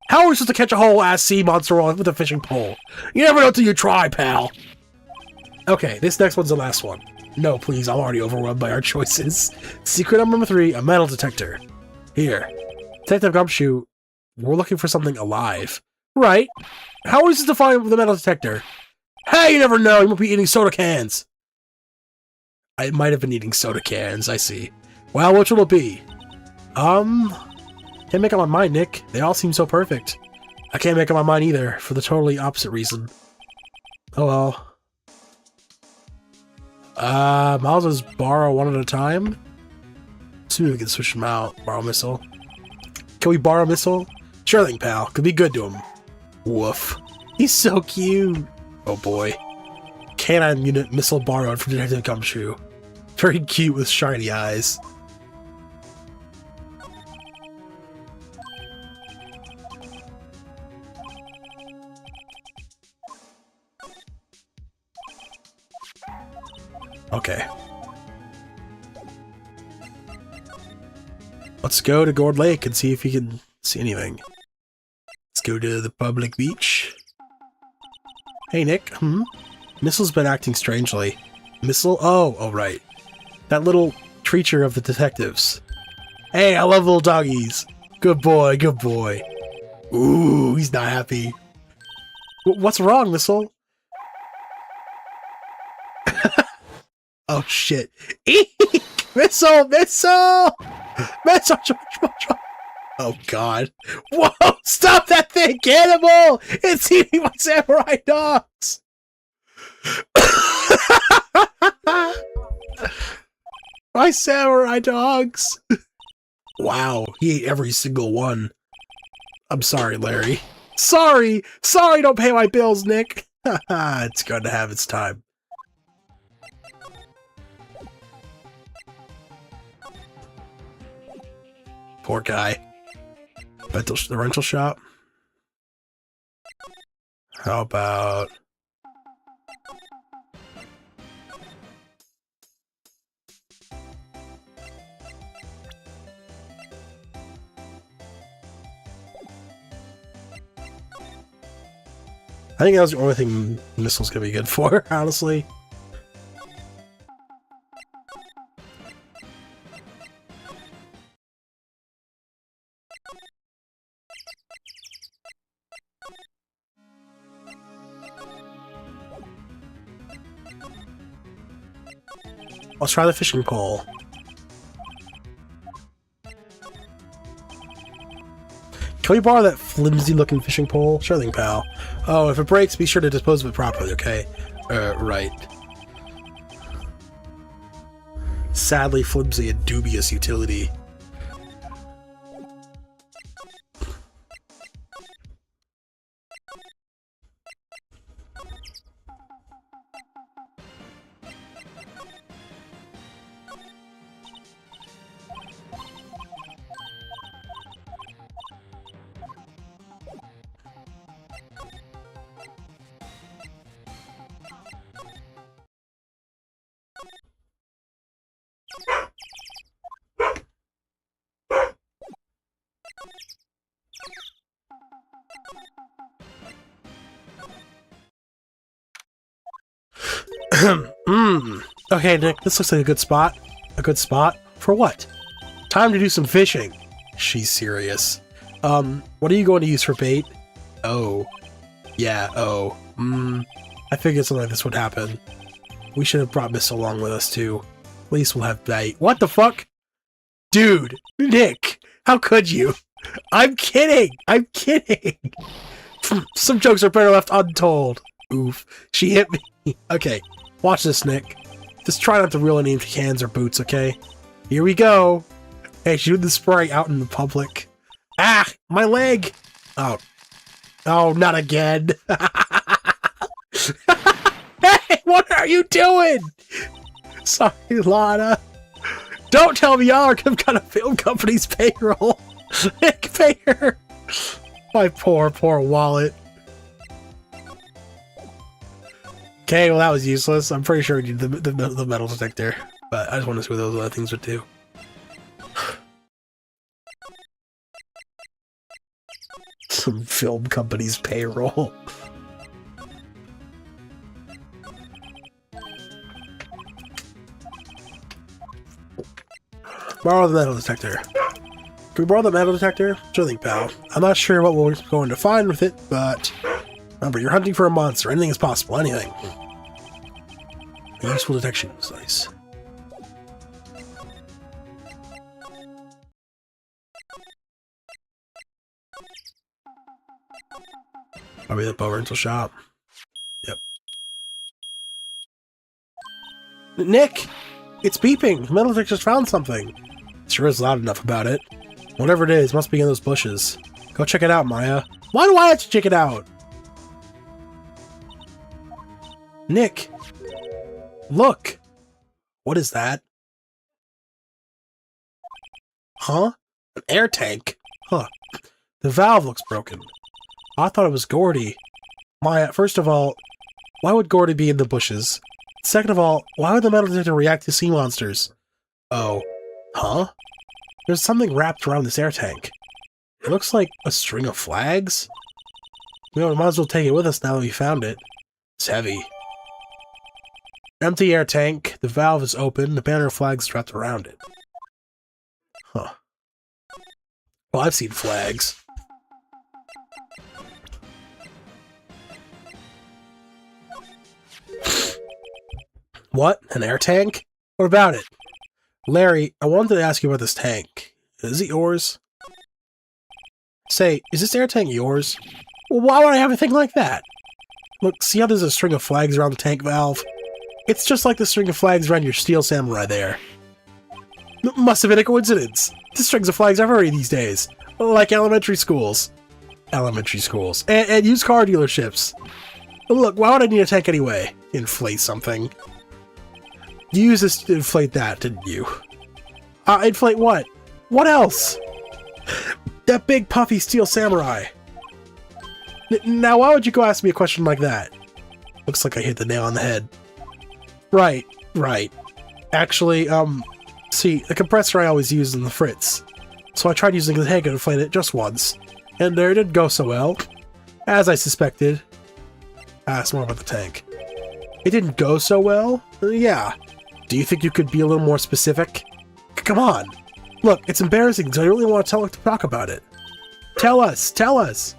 How are we supposed to catch a whole ass sea monster with a fishing pole? You never know till you try, pal. Okay, this next one's the last one. No, please, I'm already overwhelmed by our choices. Secret number 3, a metal detector. Here. Detective Gumshoe, we're looking for something alive. Right. How are we supposed to find the metal detector? Hey, you never know. You might be eating soda cans. I might have been eating soda cans. I see. Well, which will it be? Can't make up my mind, Nick. They all seem so perfect. I can't make up my mind either, for the totally opposite reason. Oh well. Might just borrow one at a time. Soon we can switch them out. Borrow missile. Can we borrow missile? Sure thing, pal. Could be good to him. Woof. He's so cute. Oh boy. Canine unit missile borrowed for Detective Gumshoe. Very cute with shiny eyes. Okay. Let's go to Gourd Lake and see if we can see anything. Let's go to the public beach. Hey, Nick. Missile's been acting strangely. Missile? Oh, right. That little creature of the detectives. Hey, I love little doggies. Good boy, good boy. Ooh, he's not happy. What's wrong, Missile? Oh, shit. Eek! Missile! Missile! Missile! Oh, God. Whoa! Stop that thing, cannibal! It's eating my samurai dogs! My samurai dogs! Wow, he ate every single one. I'm sorry, Larry. Sorry! Sorry, don't pay my bills, Nick! It's going to have its time. Poor guy. The rental shop? How about... I think that was the only thing Missile's gonna be good for, honestly. Let's try the fishing pole. Can we borrow that flimsy-looking fishing pole? Sure thing, pal. Oh, if it breaks, be sure to dispose of it properly, okay? Right. Sadly flimsy and dubious utility. Okay, Nick, this looks like a good spot. A good spot? For what? Time to do some fishing. She's serious. What are you going to use for bait? Oh. Yeah, oh. I figured something like this would happen. We should have brought Miss along with us, too. At least we'll have bait. What the fuck? Dude! Nick! How could you? I'm kidding! I'm kidding! Some jokes are better left untold. Oof. She hit me. Okay. Watch this, Nick. Just try not to reel any hands or boots, okay? Here we go. Hey, shoot the spray out in the public. Ah! My leg! Oh. Oh, not again. Hey, what are you doing? Sorry, Lana. Don't tell me y'all are on a film company's payroll. Nick, pay her. My poor, poor wallet. Okay, well that was useless. I'm pretty sure we need the metal detector, but I just want to see what those other things would do. Some film company's payroll. Borrow the metal detector. Can we borrow the metal detector? Sure thing, pal. I'm not sure what we're going to find with it, but Remember, you're hunting for a monster. Anything is possible. Anything. Useful detection was nice. Probably the bow rental shop. Yep. Nick! It's beeping! The metal detector just found something. It sure is loud enough about it. Whatever it is, must be in those bushes. Go check it out, Maya. Why do I have to check it out? Nick! Look! What is that? Huh? An air tank? Huh. The valve looks broken. I thought it was Gordy. Maya, first of all, why would Gordy be in the bushes? Second of all, why would the metal detector react to sea monsters? Oh. Huh? There's something wrapped around this air tank. It looks like a string of flags? We might as well take it with us now that we found it. It's heavy. Empty air tank. The valve is open. The banner of flags wrapped around it. Huh. Well, I've seen flags. What? An air tank? What about it? Larry, I wanted to ask you about this tank. Is it yours? Say, is this air tank yours? Well, why would I have a thing like that? Look, see how there's a string of flags around the tank valve? It's just like the string of flags around your steel samurai there. Must have been a coincidence. The strings of flags everywhere these days. Like elementary schools. Elementary schools. And used car dealerships. Look, why would I need a tank anyway? Inflate something. You used this to inflate that, didn't you? Inflate what? What else? That big puffy steel samurai. Now, why would you go ask me a question like that? Looks like I hit the nail on the head. Right. Actually, see, the compressor I always use in the Fritz. So I tried using the tank to inflate it just once. And there it didn't go so well. As I suspected. Ask more about the tank. It didn't go so well? Yeah. Do you think you could be a little more specific? Come on. Look, it's embarrassing, so I really want to talk about it. Tell us!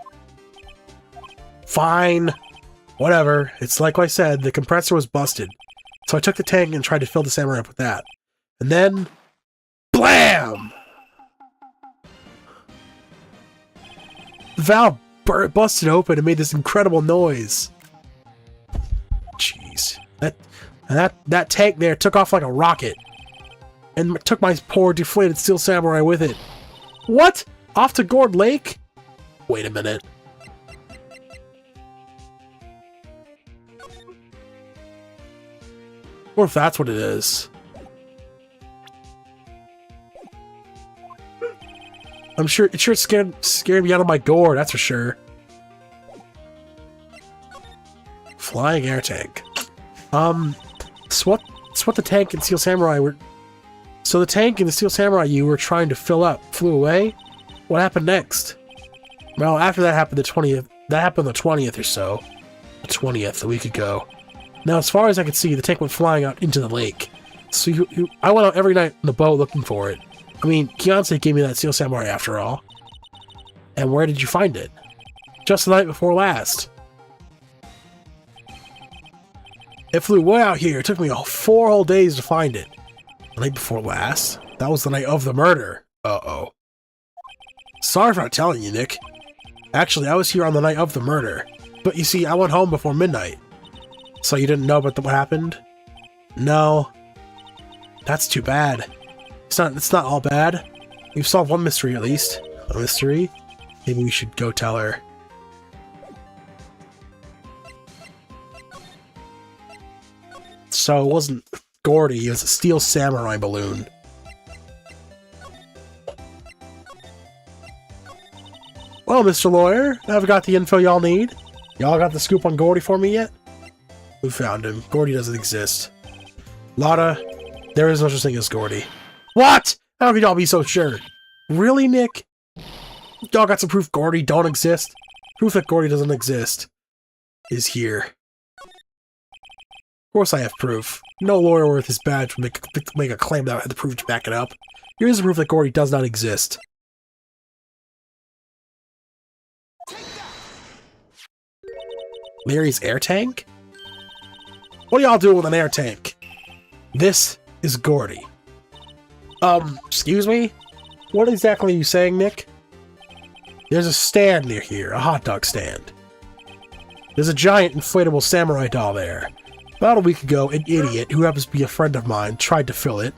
Fine. Whatever. It's like I said, the compressor was busted. So I took the tank and tried to fill the samurai up with that. And then... BLAM! The valve busted open and made this incredible noise. Jeez. That tank there took off like a rocket. And took my poor deflated steel samurai with it. What? Off to Gourd Lake? Wait a minute. Or if that's what it is. I'm sure it scared me out of my gourd, that's for sure. Flying air tank. So what the tank and Steel Samurai were... So the tank and the Steel Samurai you were trying to fill up flew away? What happened next? Well, after that happened the 20th... That happened the 20th or so. The 20th, a week ago. Now, as far as I could see, the tank went flying out into the lake. So I went out every night in the boat looking for it. I mean, Kianse gave me that Steel Samurai after all. And where did you find it? Just the night before last. It flew way out here. It took me 4 whole days to find it. The night before last? That was the night of the murder. Uh-oh. Sorry for not telling you, Nick. Actually, I was here on the night of the murder. But you see, I went home before midnight. So you didn't know about what happened? No. That's too bad. It's not all bad. We've solved one mystery at least. A mystery? Maybe we should go tell her. So it wasn't Gordy, it was a Steel Samurai balloon. Well, Mr. Lawyer, I've got the info y'all need. Y'all got the scoop on Gordy for me yet? We found him. Gordy doesn't exist. Lotta, there is no such thing as Gordy. What? How could y'all be so sure? Really, Nick? Y'all got some proof Gordy don't exist? Proof that Gordy doesn't exist is here. Of course I have proof. No lawyer worth his badge would make a claim that I had the proof to back it up. Here's the proof that Gordy does not exist. Larry's air tank? What are y'all doing with an air tank? This is Gordy. Excuse me? What exactly are you saying, Nick? There's a stand near here, a hot dog stand. There's a giant inflatable samurai doll there. About a week ago, an idiot, who happens to be a friend of mine, tried to fill it.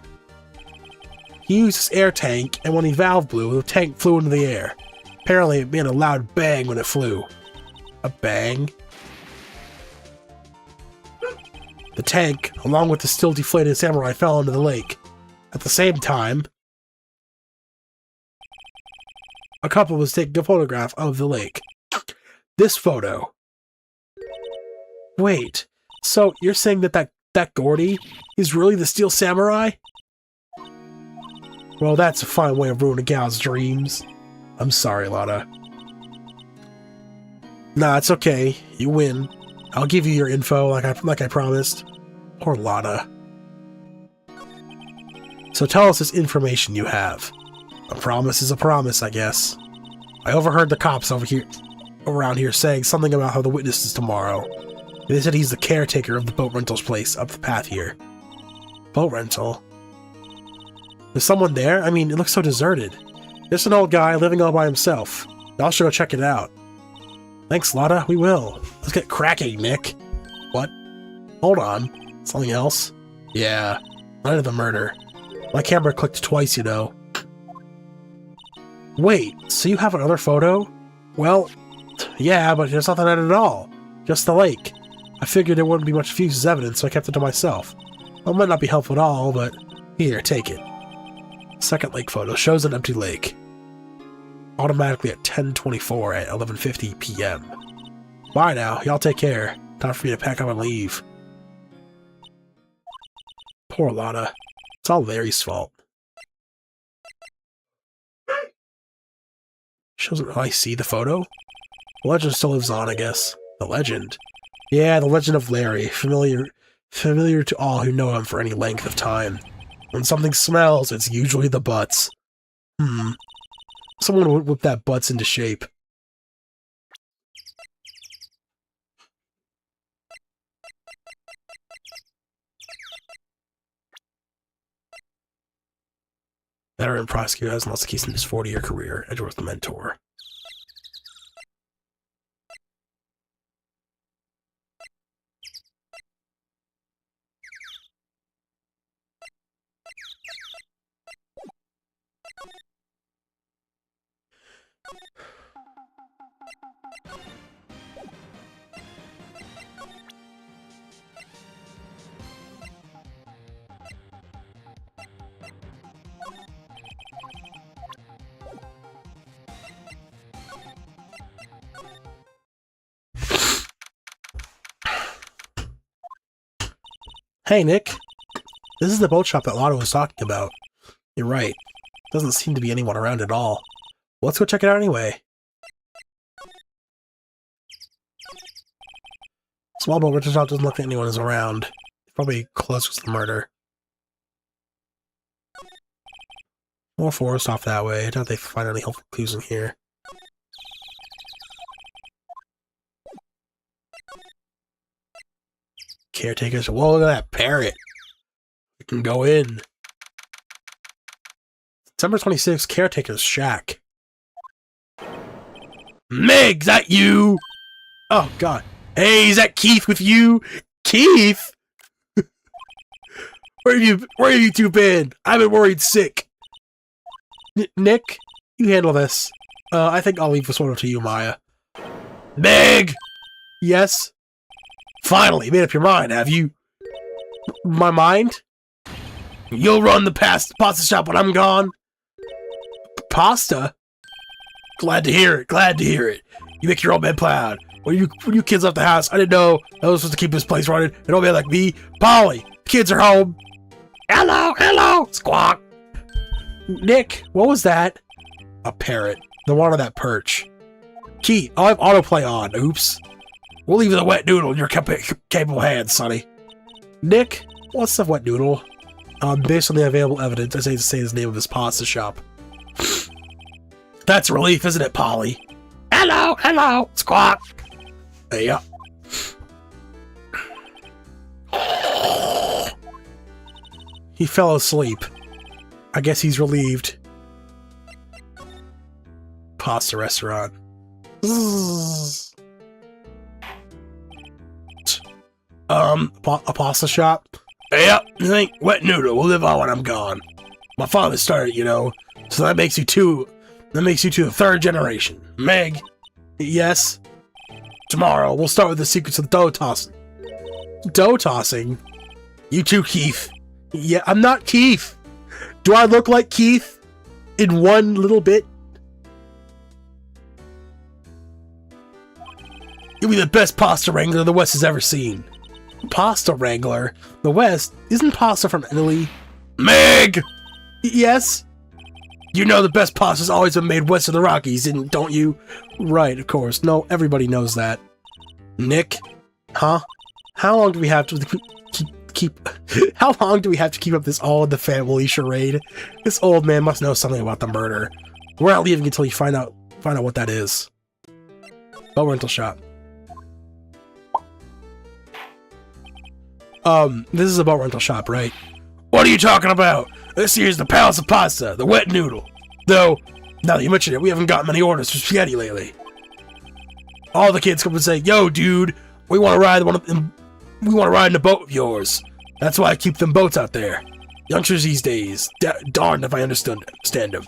He used his air tank, and when he valve blew, the tank flew into the air. Apparently, it made a loud bang when it flew. A bang? The tank, along with the still deflated samurai, fell into the lake. At the same time, a couple was taking a photograph of the lake. This photo. Wait, so you're saying that Gordy is really the Steel Samurai? Well, that's a fine way of ruining a gal's dreams. I'm sorry, Lotta. Nah, it's okay. You win. I'll give you your info like I promised. Poor Lotta. So tell us this information you have. A promise is a promise, I guess. I overheard the cops around here saying something about how the witness is tomorrow. They said he's the caretaker of the boat rental's place up the path here. Boat rental? There's someone there? I mean, it looks so deserted. Just an old guy living all by himself. Y'all should go check it out. Thanks, Lotta. We will. Let's get cracking, Nick. What? Hold on. Something else? Yeah. Night of the murder. My camera clicked twice, you know. Wait, so you have another photo? Well, yeah, but there's nothing in it at all. Just the lake. I figured there wouldn't be much use as evidence, so I kept it to myself. Well, it might not be helpful at all, but here, take it. Second lake photo shows an empty lake. Automatically at 10:24 at 11:50 p.m. Bye now, y'all take care. Time for me to pack up and leave. Poor Lotta. It's all Larry's fault. Shows I see the photo? The legend still lives on, I guess. The legend? Yeah, the legend of Larry. Familiar to all who know him for any length of time. When something smells, it's usually the butts. Someone would whip that butts into shape. Veteran prosecutor has lost a case in his 40-year career. Edgeworth the mentor. Hey, Nick. This is the boat shop that Lotta was talking about. You're right. Doesn't seem to be anyone around at all. Let's go check it out anyway. Small boat rental shop doesn't look like anyone is around. Probably close to the murder. More forest off that way. I doubt they find any helpful clues in here. Caretakers. Whoa, look at that parrot. We can go in. September 26th, Caretaker's Shack. Meg, is that you? Oh, God. Hey, is that Keith with you? Keith? Where have you two been? I've been worried sick. Nick, you handle this. I think I'll leave this one to you, Maya. Meg! Yes? Finally, made up your mind, have you? My mind? You'll run the pasta shop when I'm gone? Pasta? Glad to hear it, glad to hear it. You make your old man proud. When you kids left the house, I didn't know I was supposed to keep this place running. An old man like me. Polly, the kids are home. Hello, hello, squawk. Nick, what was that? A parrot. The one on that perch. Key, I'll have autoplay on. Oops. We'll leave the wet noodle in your capable hands, Sonny. Nick, what's the wet noodle? Based on the available evidence, I say to say the name of his pasta shop. That's a relief, isn't it, Polly? Hello, hello, squawk. Yeah. He fell asleep. I guess he's relieved. Pasta restaurant. A pasta shop? Yep, I think wet noodle will live on when I'm gone. My father started, you know, so that makes you two the third generation. Meg? Yes? Tomorrow, we'll start with the secrets of dough tossing. Dough tossing? You too, Keith. Yeah, I'm not Keith. Do I look like Keith? In one little bit? You'll be the best pasta wrangler the West has ever seen. Pasta wrangler? The West? Isn't pasta from Italy? Meg! Yes? You know the best pasta's always been made west of the Rockies, don't you? Right, of course. No, everybody knows that. Nick? Huh? How long do we have to keep how long do we have to keep up this all in the family charade? This old man must know something about the murder. We're not leaving until you find out what that is. Boat rental shop. This is a boat rental shop, right? What are you talking about? This here's the Palace of Pasta, the wet noodle. Though, now that you mention it, we haven't got many orders for spaghetti lately. All the kids come and say, "Yo, dude, we want to ride in a boat of yours." That's why I keep them boats out there. Youngsters these days, darned if I understand them.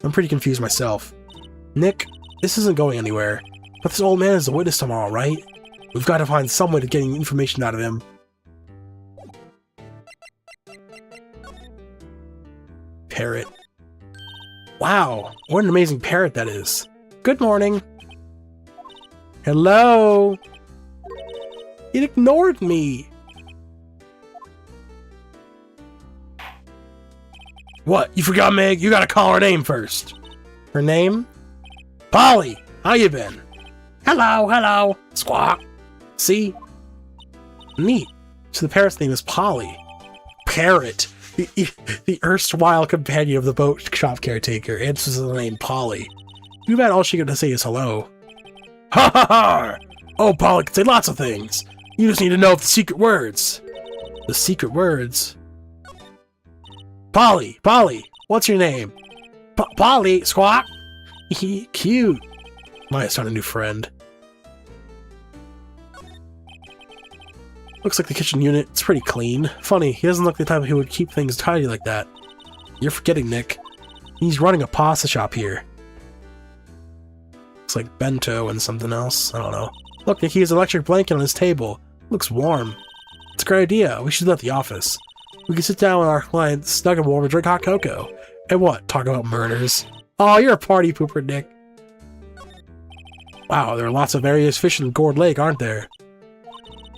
I'm pretty confused myself. Nick, this isn't going anywhere. But this old man is a witness tomorrow, right? We've got to find some way to getting information out of him. Parrot. Wow, what an amazing parrot that is. Good morning. Hello. It ignored me. What? You forgot, Meg? You gotta call her name first. Her name? Polly. How you been? Hello, hello. Squawk. See? Neat. So the parrot's name is Polly. Parrot. The erstwhile companion of the boat shop caretaker answers the name Polly. Too bad all she got to say is hello. Ha ha ha! Oh, Polly can say lots of things. You just need to know the secret words. The secret words? Polly, what's your name? Polly, squawk! Cute. Might have started a new friend. Looks like the kitchen unit. It's pretty clean. Funny, he doesn't look the type who would keep things tidy like that. You're forgetting, Nick. He's running a pasta shop here. Looks like bento and something else. I don't know. Look, Nick, he has an electric blanket on his table. Looks warm. It's a great idea. We should do that at the office. We can sit down with our clients, snug and warm, and drink hot cocoa. And what? Talk about murders. Oh, you're a party pooper, Nick. Wow, there are lots of various fish in Gourd Lake, aren't there?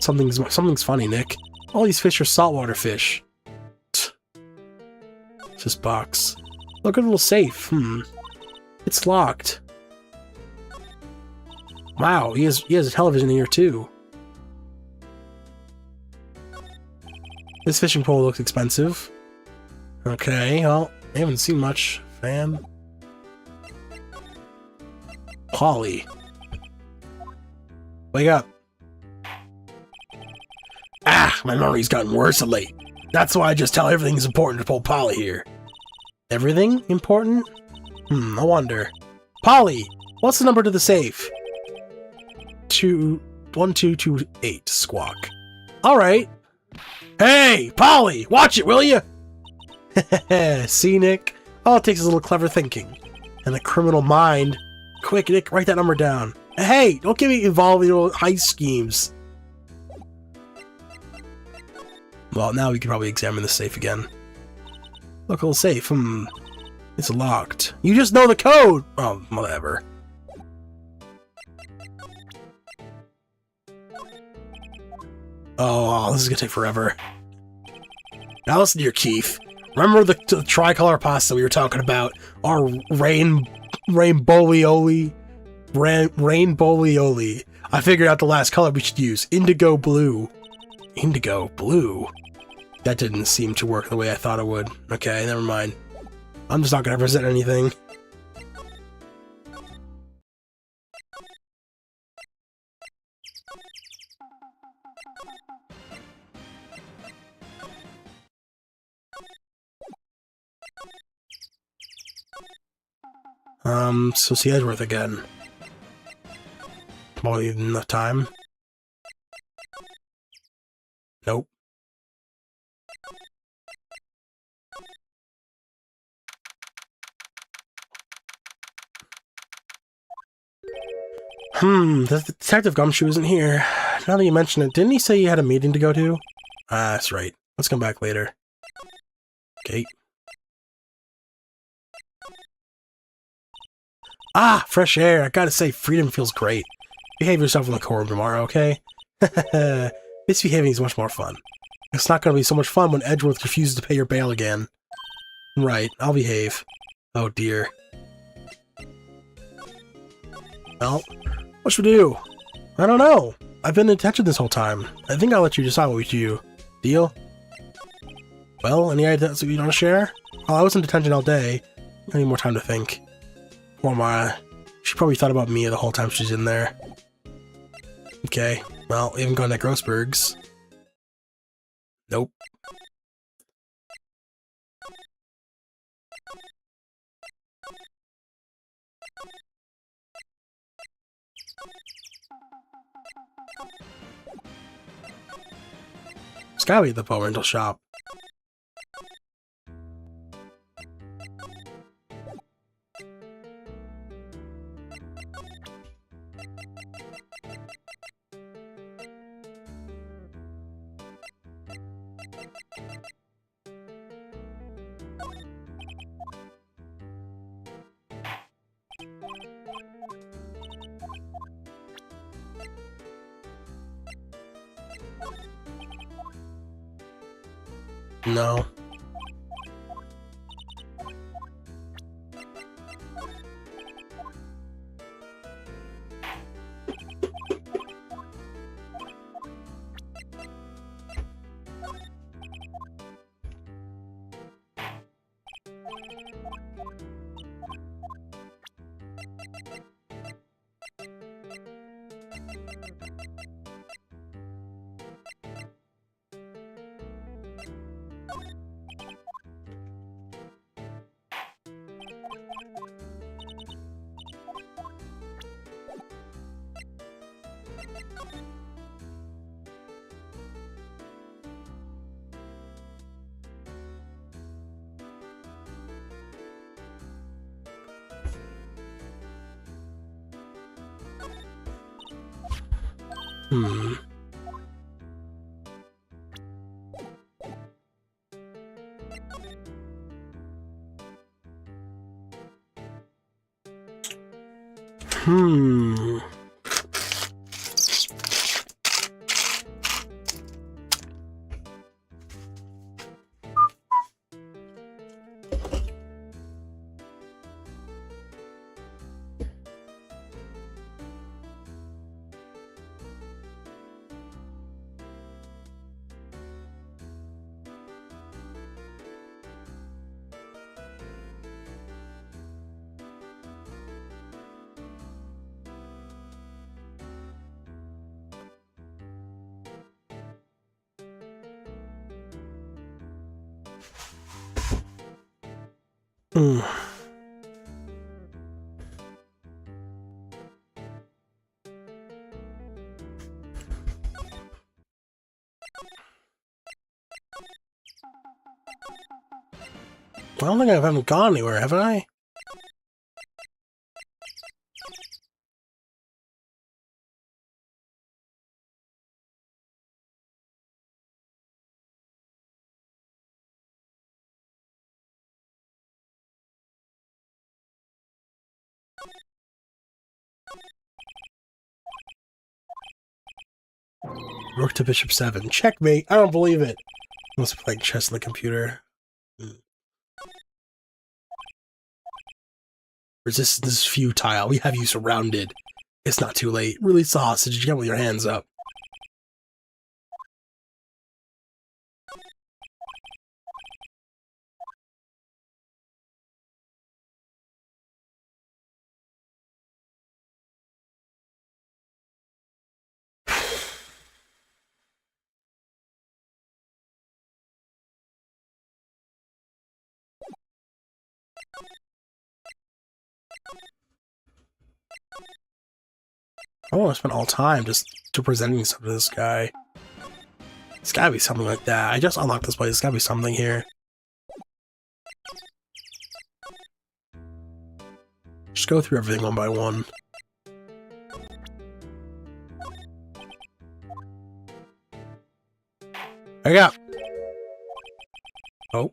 Something's funny, Nick. All these fish are saltwater fish. Just box. Look at a little safe. It's locked. Wow, he has a television here too. This fishing pole looks expensive. Okay, well, I haven't seen much. Fan. Polly. Wake up. Ah, my memory's gotten worse of late. That's why I just tell everything's important to pull Polly here. Everything important? I wonder. Polly, what's the number to the safe? 1228, squawk. Alright. Hey, Polly, watch it, will you? See, Nick? All it takes is a little clever thinking. And a criminal mind. Quick, Nick, write that number down. Hey, don't get me involved in your heist schemes. Well, now we can probably examine the safe again. Look, a little safe. It's locked. You just know the code! Oh, whatever. Oh, this is gonna take forever. Now listen here, Keith. Remember the tricolor pasta we were talking about? Our rainbow-lioli? Rainbow-lioli. I figured out the last color we should use. Indigo blue. Indigo blue? That didn't seem to work the way I thought it would. Okay, never mind. I'm just not gonna present anything. So see Edgeworth again. Probably enough time. Nope. The Detective Gumshoe isn't here. Now that you mention it, didn't he say he had a meeting to go to? Ah, that's right. Let's come back later. Okay. Ah, fresh air. I gotta say, freedom feels great. Behave yourself in the courtroom tomorrow, okay? Misbehaving is much more fun. It's not gonna be so much fun when Edgeworth refuses to pay your bail again. Right, I'll behave. Oh dear. Well, what should we do? I don't know. I've been in detention this whole time. I think I'll let you decide what we do. Deal? Well, any ideas that you want to share? Well, I was in detention all day. I need more time to think. Poor Mara. She probably thought about me the whole time she's in there. Okay, well, we haven't gone to Grossberg's. Nope. It's gotta be the bow rental shop. No. Hmm. Hmm. Hmm. I don't think I haven't gone anywhere, have I? Rook to bishop 7. Checkmate! I don't believe it! I must be playing chess on the computer. Resistance is futile. We have you surrounded. It's not too late. Release the hostage. Get with your hands up. I want to spend all time just to presenting something to this guy. It's gotta be something like that. I just unlocked this place. There's gotta be something here. Just go through everything one by one. I got. Oh,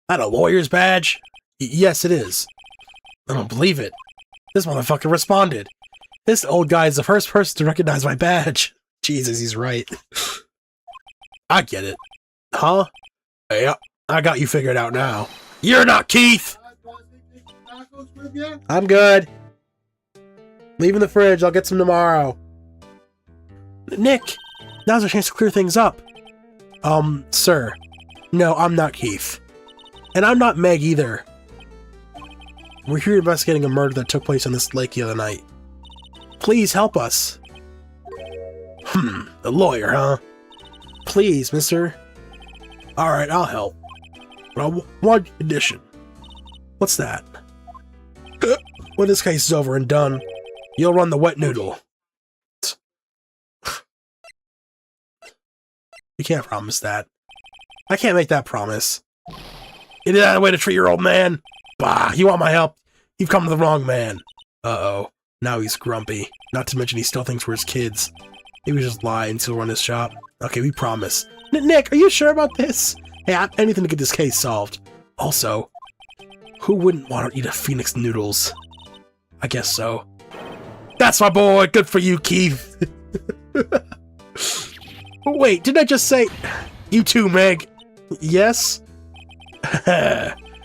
that a lawyer's badge? Yes, it is. I don't believe it. This motherfucker responded. This old guy is the first person to recognize my badge. Jesus, he's right. I get it. Huh? Yeah, I got you figured out now. You're not Keith! I'm good. Leave in the fridge. I'll get some tomorrow. Nick, now's our chance to clear things up. Sir. No, I'm not Keith. And I'm not Meg either. We're here investigating a murder that took place on this lake the other night. Please help us. The lawyer, huh? Please, mister. Alright, I'll help. But on one condition. What's that? When this case is over and done, you'll run the wet noodle. You can't promise that. I can't make that promise. Is that a way to treat your old man? Bah, you want my help? You've come to the wrong man. Uh-oh. Now he's grumpy. Not to mention he still thinks we're his kids. He was just lying to run his shop. Okay, we promise. Nick, are you sure about this? Hey, I have anything to get this case solved. Also, who wouldn't want to eat a Phoenix noodles? I guess so. That's my boy! Good for you, Keith! Wait, didn't I just say... You too, Meg? Yes?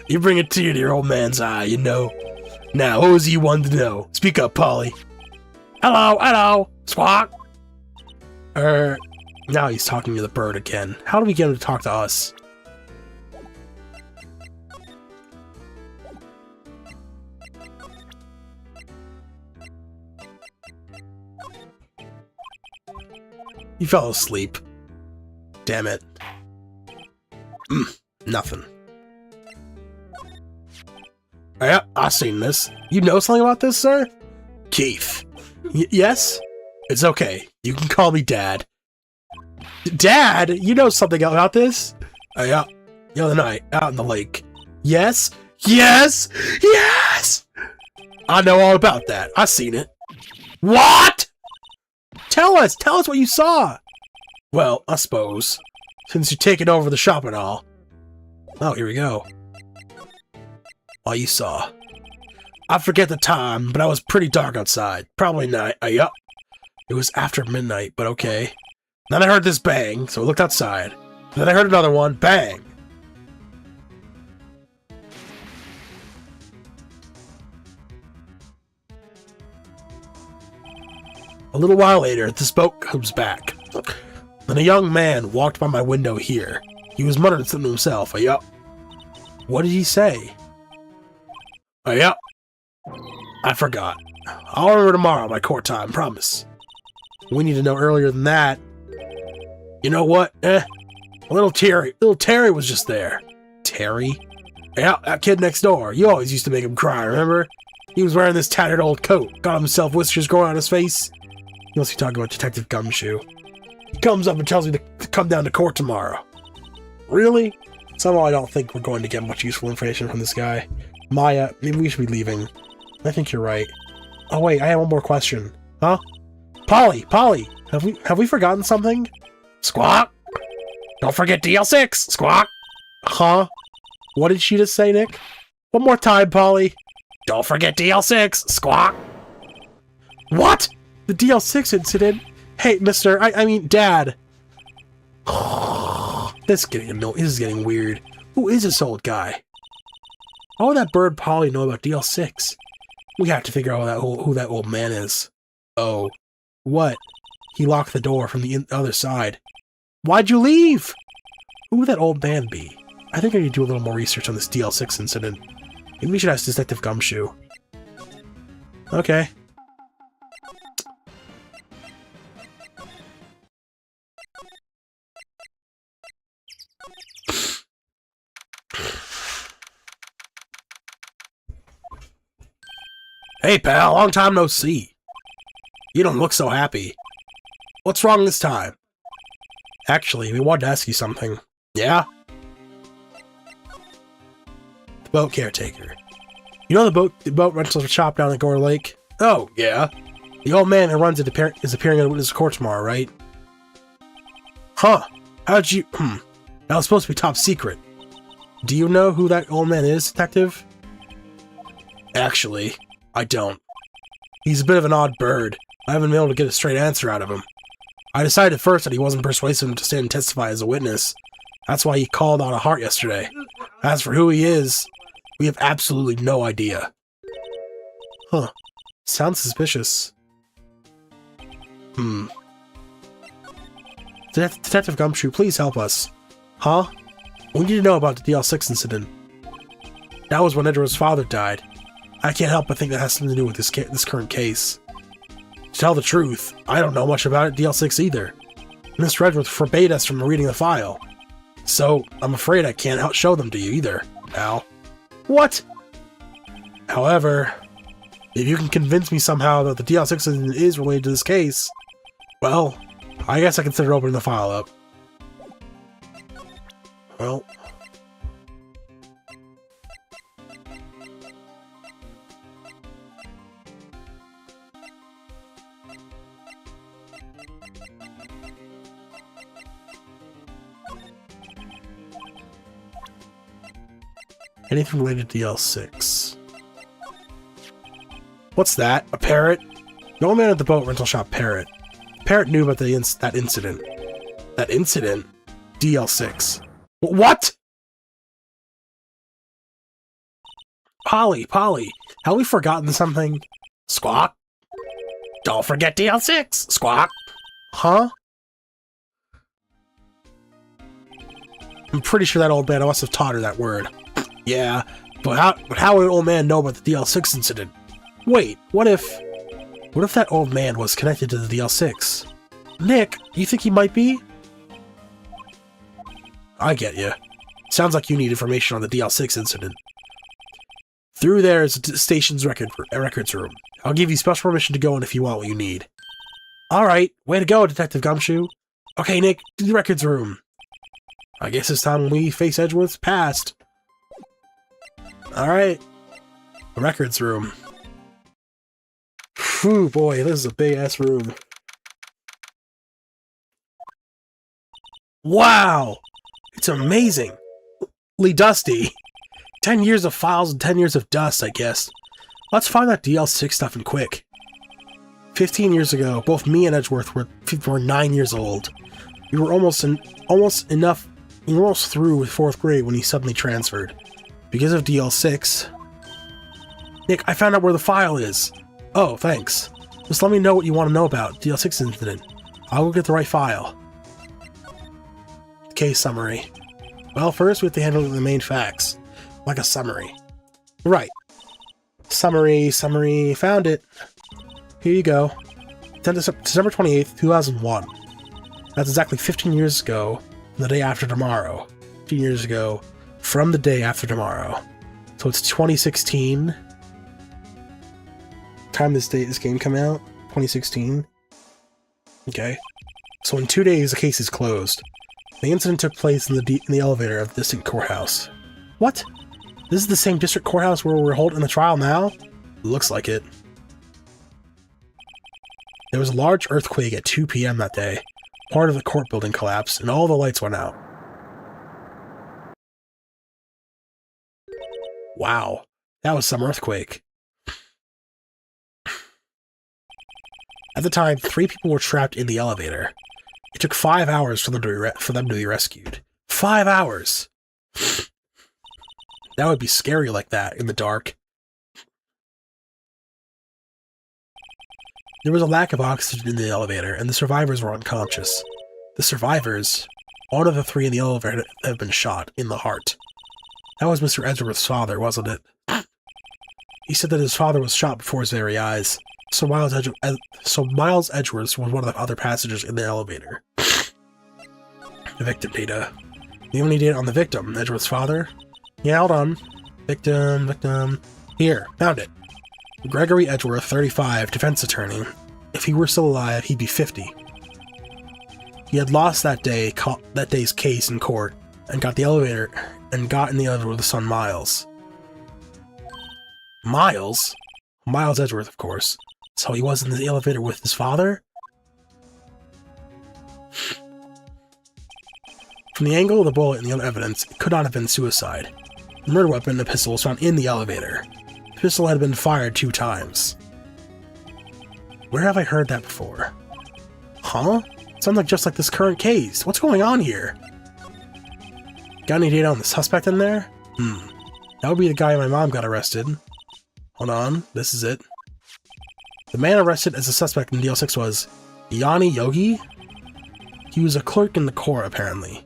You bring a tear to your old man's eye, you know. Now, what was you wanted to know? Speak up, Polly. Hello! Squawk! Now he's talking to the bird again. How do we get him to talk to us? You fell asleep. Damn it. Nothing. Yeah, I've seen this. You know something about this, sir? Keith. Yes? It's okay. You can call me Dad. Dad? You know something about this? Yeah. The other night, out in the lake. Yes? Yes! Yes! I know all about that. I seen it. What? Tell us what you saw. Well, I suppose, since you're taking over the shop and all. Oh, here we go. What you saw. I forget the time, but I was pretty dark outside. Probably night. Yup. It was after midnight, but okay. Then I heard this bang, so I looked outside. Then I heard another one. Bang! A little while later, the smoke comes back. Then a young man walked by my window here. He was muttering something to himself. Yup. What did he say? Yup. I forgot. I'll remember tomorrow by court time, promise. We need to know earlier than that. You know what? Little Terry was just there. Terry? Yeah, that kid next door. You always used to make him cry, remember? He was wearing this tattered old coat, got himself whiskers growing on his face. He must be talking about Detective Gumshoe. He comes up and tells me to come down to court tomorrow. Really? Somehow I don't think we're going to get much useful information from this guy. Maya, maybe we should be leaving. I think you're right. Oh wait, I have one more question. Huh? Polly! Have we forgotten something? Squawk! Don't forget DL6! Squawk! Huh? What did she just say, Nick? One more time, Polly. Don't forget DL6! Squawk! What? The DL6 incident? Hey, mister, I mean, Dad. This is getting weird. Who is this old guy? How would that bird Polly know about DL6? We have to figure out who that old man is. Oh. What? He locked the door from the other side. Why'd you leave? Who would that old man be? I think I need to do a little more research on this DL6 incident. Maybe we should ask Detective Gumshoe. Okay. Hey, pal, long time no see. You don't look so happy. What's wrong this time? Actually, we wanted to ask you something. Yeah? The boat caretaker. You know the boat rental shop down at Gore Lake? Oh, yeah. The old man who runs it is appearing in witness court tomorrow, right? Huh. How'd you... That was supposed to be top secret. Do you know who that old man is, Detective? Actually, I don't. He's a bit of an odd bird. I haven't been able to get a straight answer out of him. I decided at first that he wasn't persuasive enough to stand and testify as a witness. That's why he called out a heart yesterday. As for who he is, we have absolutely no idea. Huh. Sounds suspicious. Detective Gumshoe, please help us. Huh? We need to know about the DL6 incident. That was when Edward's father died. I can't help but think that has something to do with this current case. To tell the truth, I don't know much about DL6 either. Mr. Edwards forbade us from reading the file. So, I'm afraid I can't show them to you either, pal. What? However, if you can convince me somehow that the DL6 incident is related to this case, well, I guess I consider opening the file up. Well... Anything related to DL6. What's that? A parrot? The old man at the boat rental shop parrot. The parrot knew about that incident. That incident? DL6. What? Polly, have we forgotten something? Squawk? Don't forget DL6! Squawk! Huh? I'm pretty sure that old man must have taught her that word. Yeah, but how would an old man know about the DL6 incident? Wait, what if that old man was connected to the DL6? Nick, do you think he might be? I get you. Sounds like you need information on the DL6 incident. Through there is the station's records room. I'll give you special permission to go in if you want what you need. Alright, way to go, Detective Gumshoe. Okay, Nick, to the records room. I guess it's time we face Edgeworth's past. Alright. The records room. Whew, boy, this is a big-ass room. Wow! It's amazingly dusty. 10 years of files and 10 years of dust, I guess. Let's find that DL6 stuff in quick. 15 years ago, both me and Edgeworth were 9 years old. We were almost through with 4th grade when he suddenly transferred. Because of DL6... Nick, I found out where the file is! Oh, thanks. Just let me know what you want to know about DL6 incident. I'll go get the right file. Case summary. Well, first we have to handle the main facts. Like a summary. Right. Summary, found it. Here you go. December 28th, 2001. That's exactly 15 years ago, the day after tomorrow. 15 years ago, from the day after tomorrow. So it's 2016. Time this game come out? 2016. Okay. So in 2 days, the case is closed. The incident took place in the elevator of the district courthouse. What? This is the same district courthouse where we're holding the trial now? Looks like it. There was a large earthquake at 2 p.m. that day. Part of the court building collapsed, and all the lights went out. Wow, that was some earthquake. At the time, 3 people were trapped in the elevator. It took 5 hours for them to be rescued. 5 hours! That would be scary like that, in the dark. There was a lack of oxygen in the elevator, and the survivors were unconscious. The survivors, one of the 3 in the elevator, had been shot in the heart. That was Mr. Edgeworth's father, wasn't it? He said that his father was shot before his very eyes. So Miles Edgeworth was one of the other passengers in the elevator. The victim data. You have any data on the victim, Edgeworth's father? Yeah, hold on. Victim. Here, found it. Gregory Edgeworth, 35, defense attorney. if he were still alive, he'd be 50. He had lost that day's case in court, and got in the elevator with his son Miles. Miles? Miles Edgeworth, of course. So he was in the elevator with his father? From the angle of the bullet and the other evidence, it could not have been suicide. The murder weapon, the pistol, was found in the elevator. The pistol had been fired 2 times. Where have I heard that before? Huh? Sounds like just like this current case. What's going on here? Got any data on the suspect in there? That would be the guy my mom got arrested. Hold on, this is it. The man arrested as a suspect in DL6 was Yanni Yogi? He was a clerk in the court, apparently.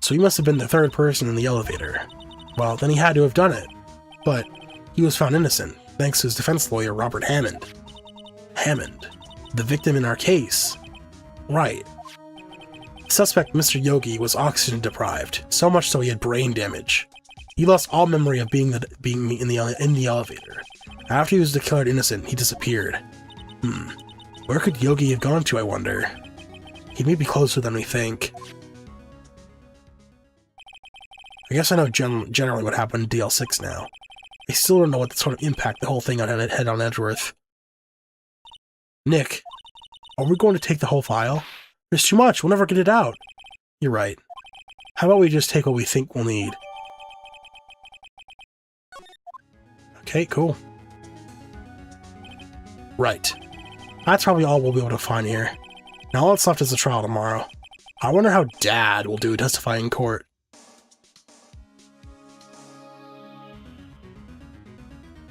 So he must have been the 3rd person in the elevator. Well, then he had to have done it. But he was found innocent, thanks to his defense lawyer, Robert Hammond. Hammond, the victim in our case. Right. The suspect, Mr. Yogi, was oxygen deprived, so much so he had brain damage. He lost all memory of being in the elevator. After he was declared innocent, he disappeared. Where could Yogi have gone to, I wonder? He may be closer than we think. I guess I know generally what happened in DL6 now. I still don't know what sort of impact the whole thing had on Edgeworth. Nick, are we going to take the whole file? There's too much, we'll never get it out. You're right. How about we just take what we think we'll need? Okay, cool. Right. That's probably all we'll be able to find here. Now all that's left is the trial tomorrow. I wonder how Dad will do testifying in court.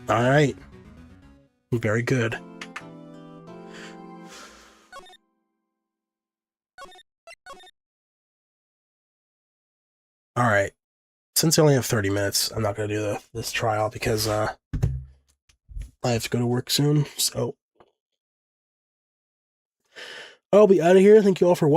Alright. Very good. Alright. Since I only have 30 minutes, I'm not going to do this trial because I have to go to work soon, so I'll be out of here. Thank you all for watching.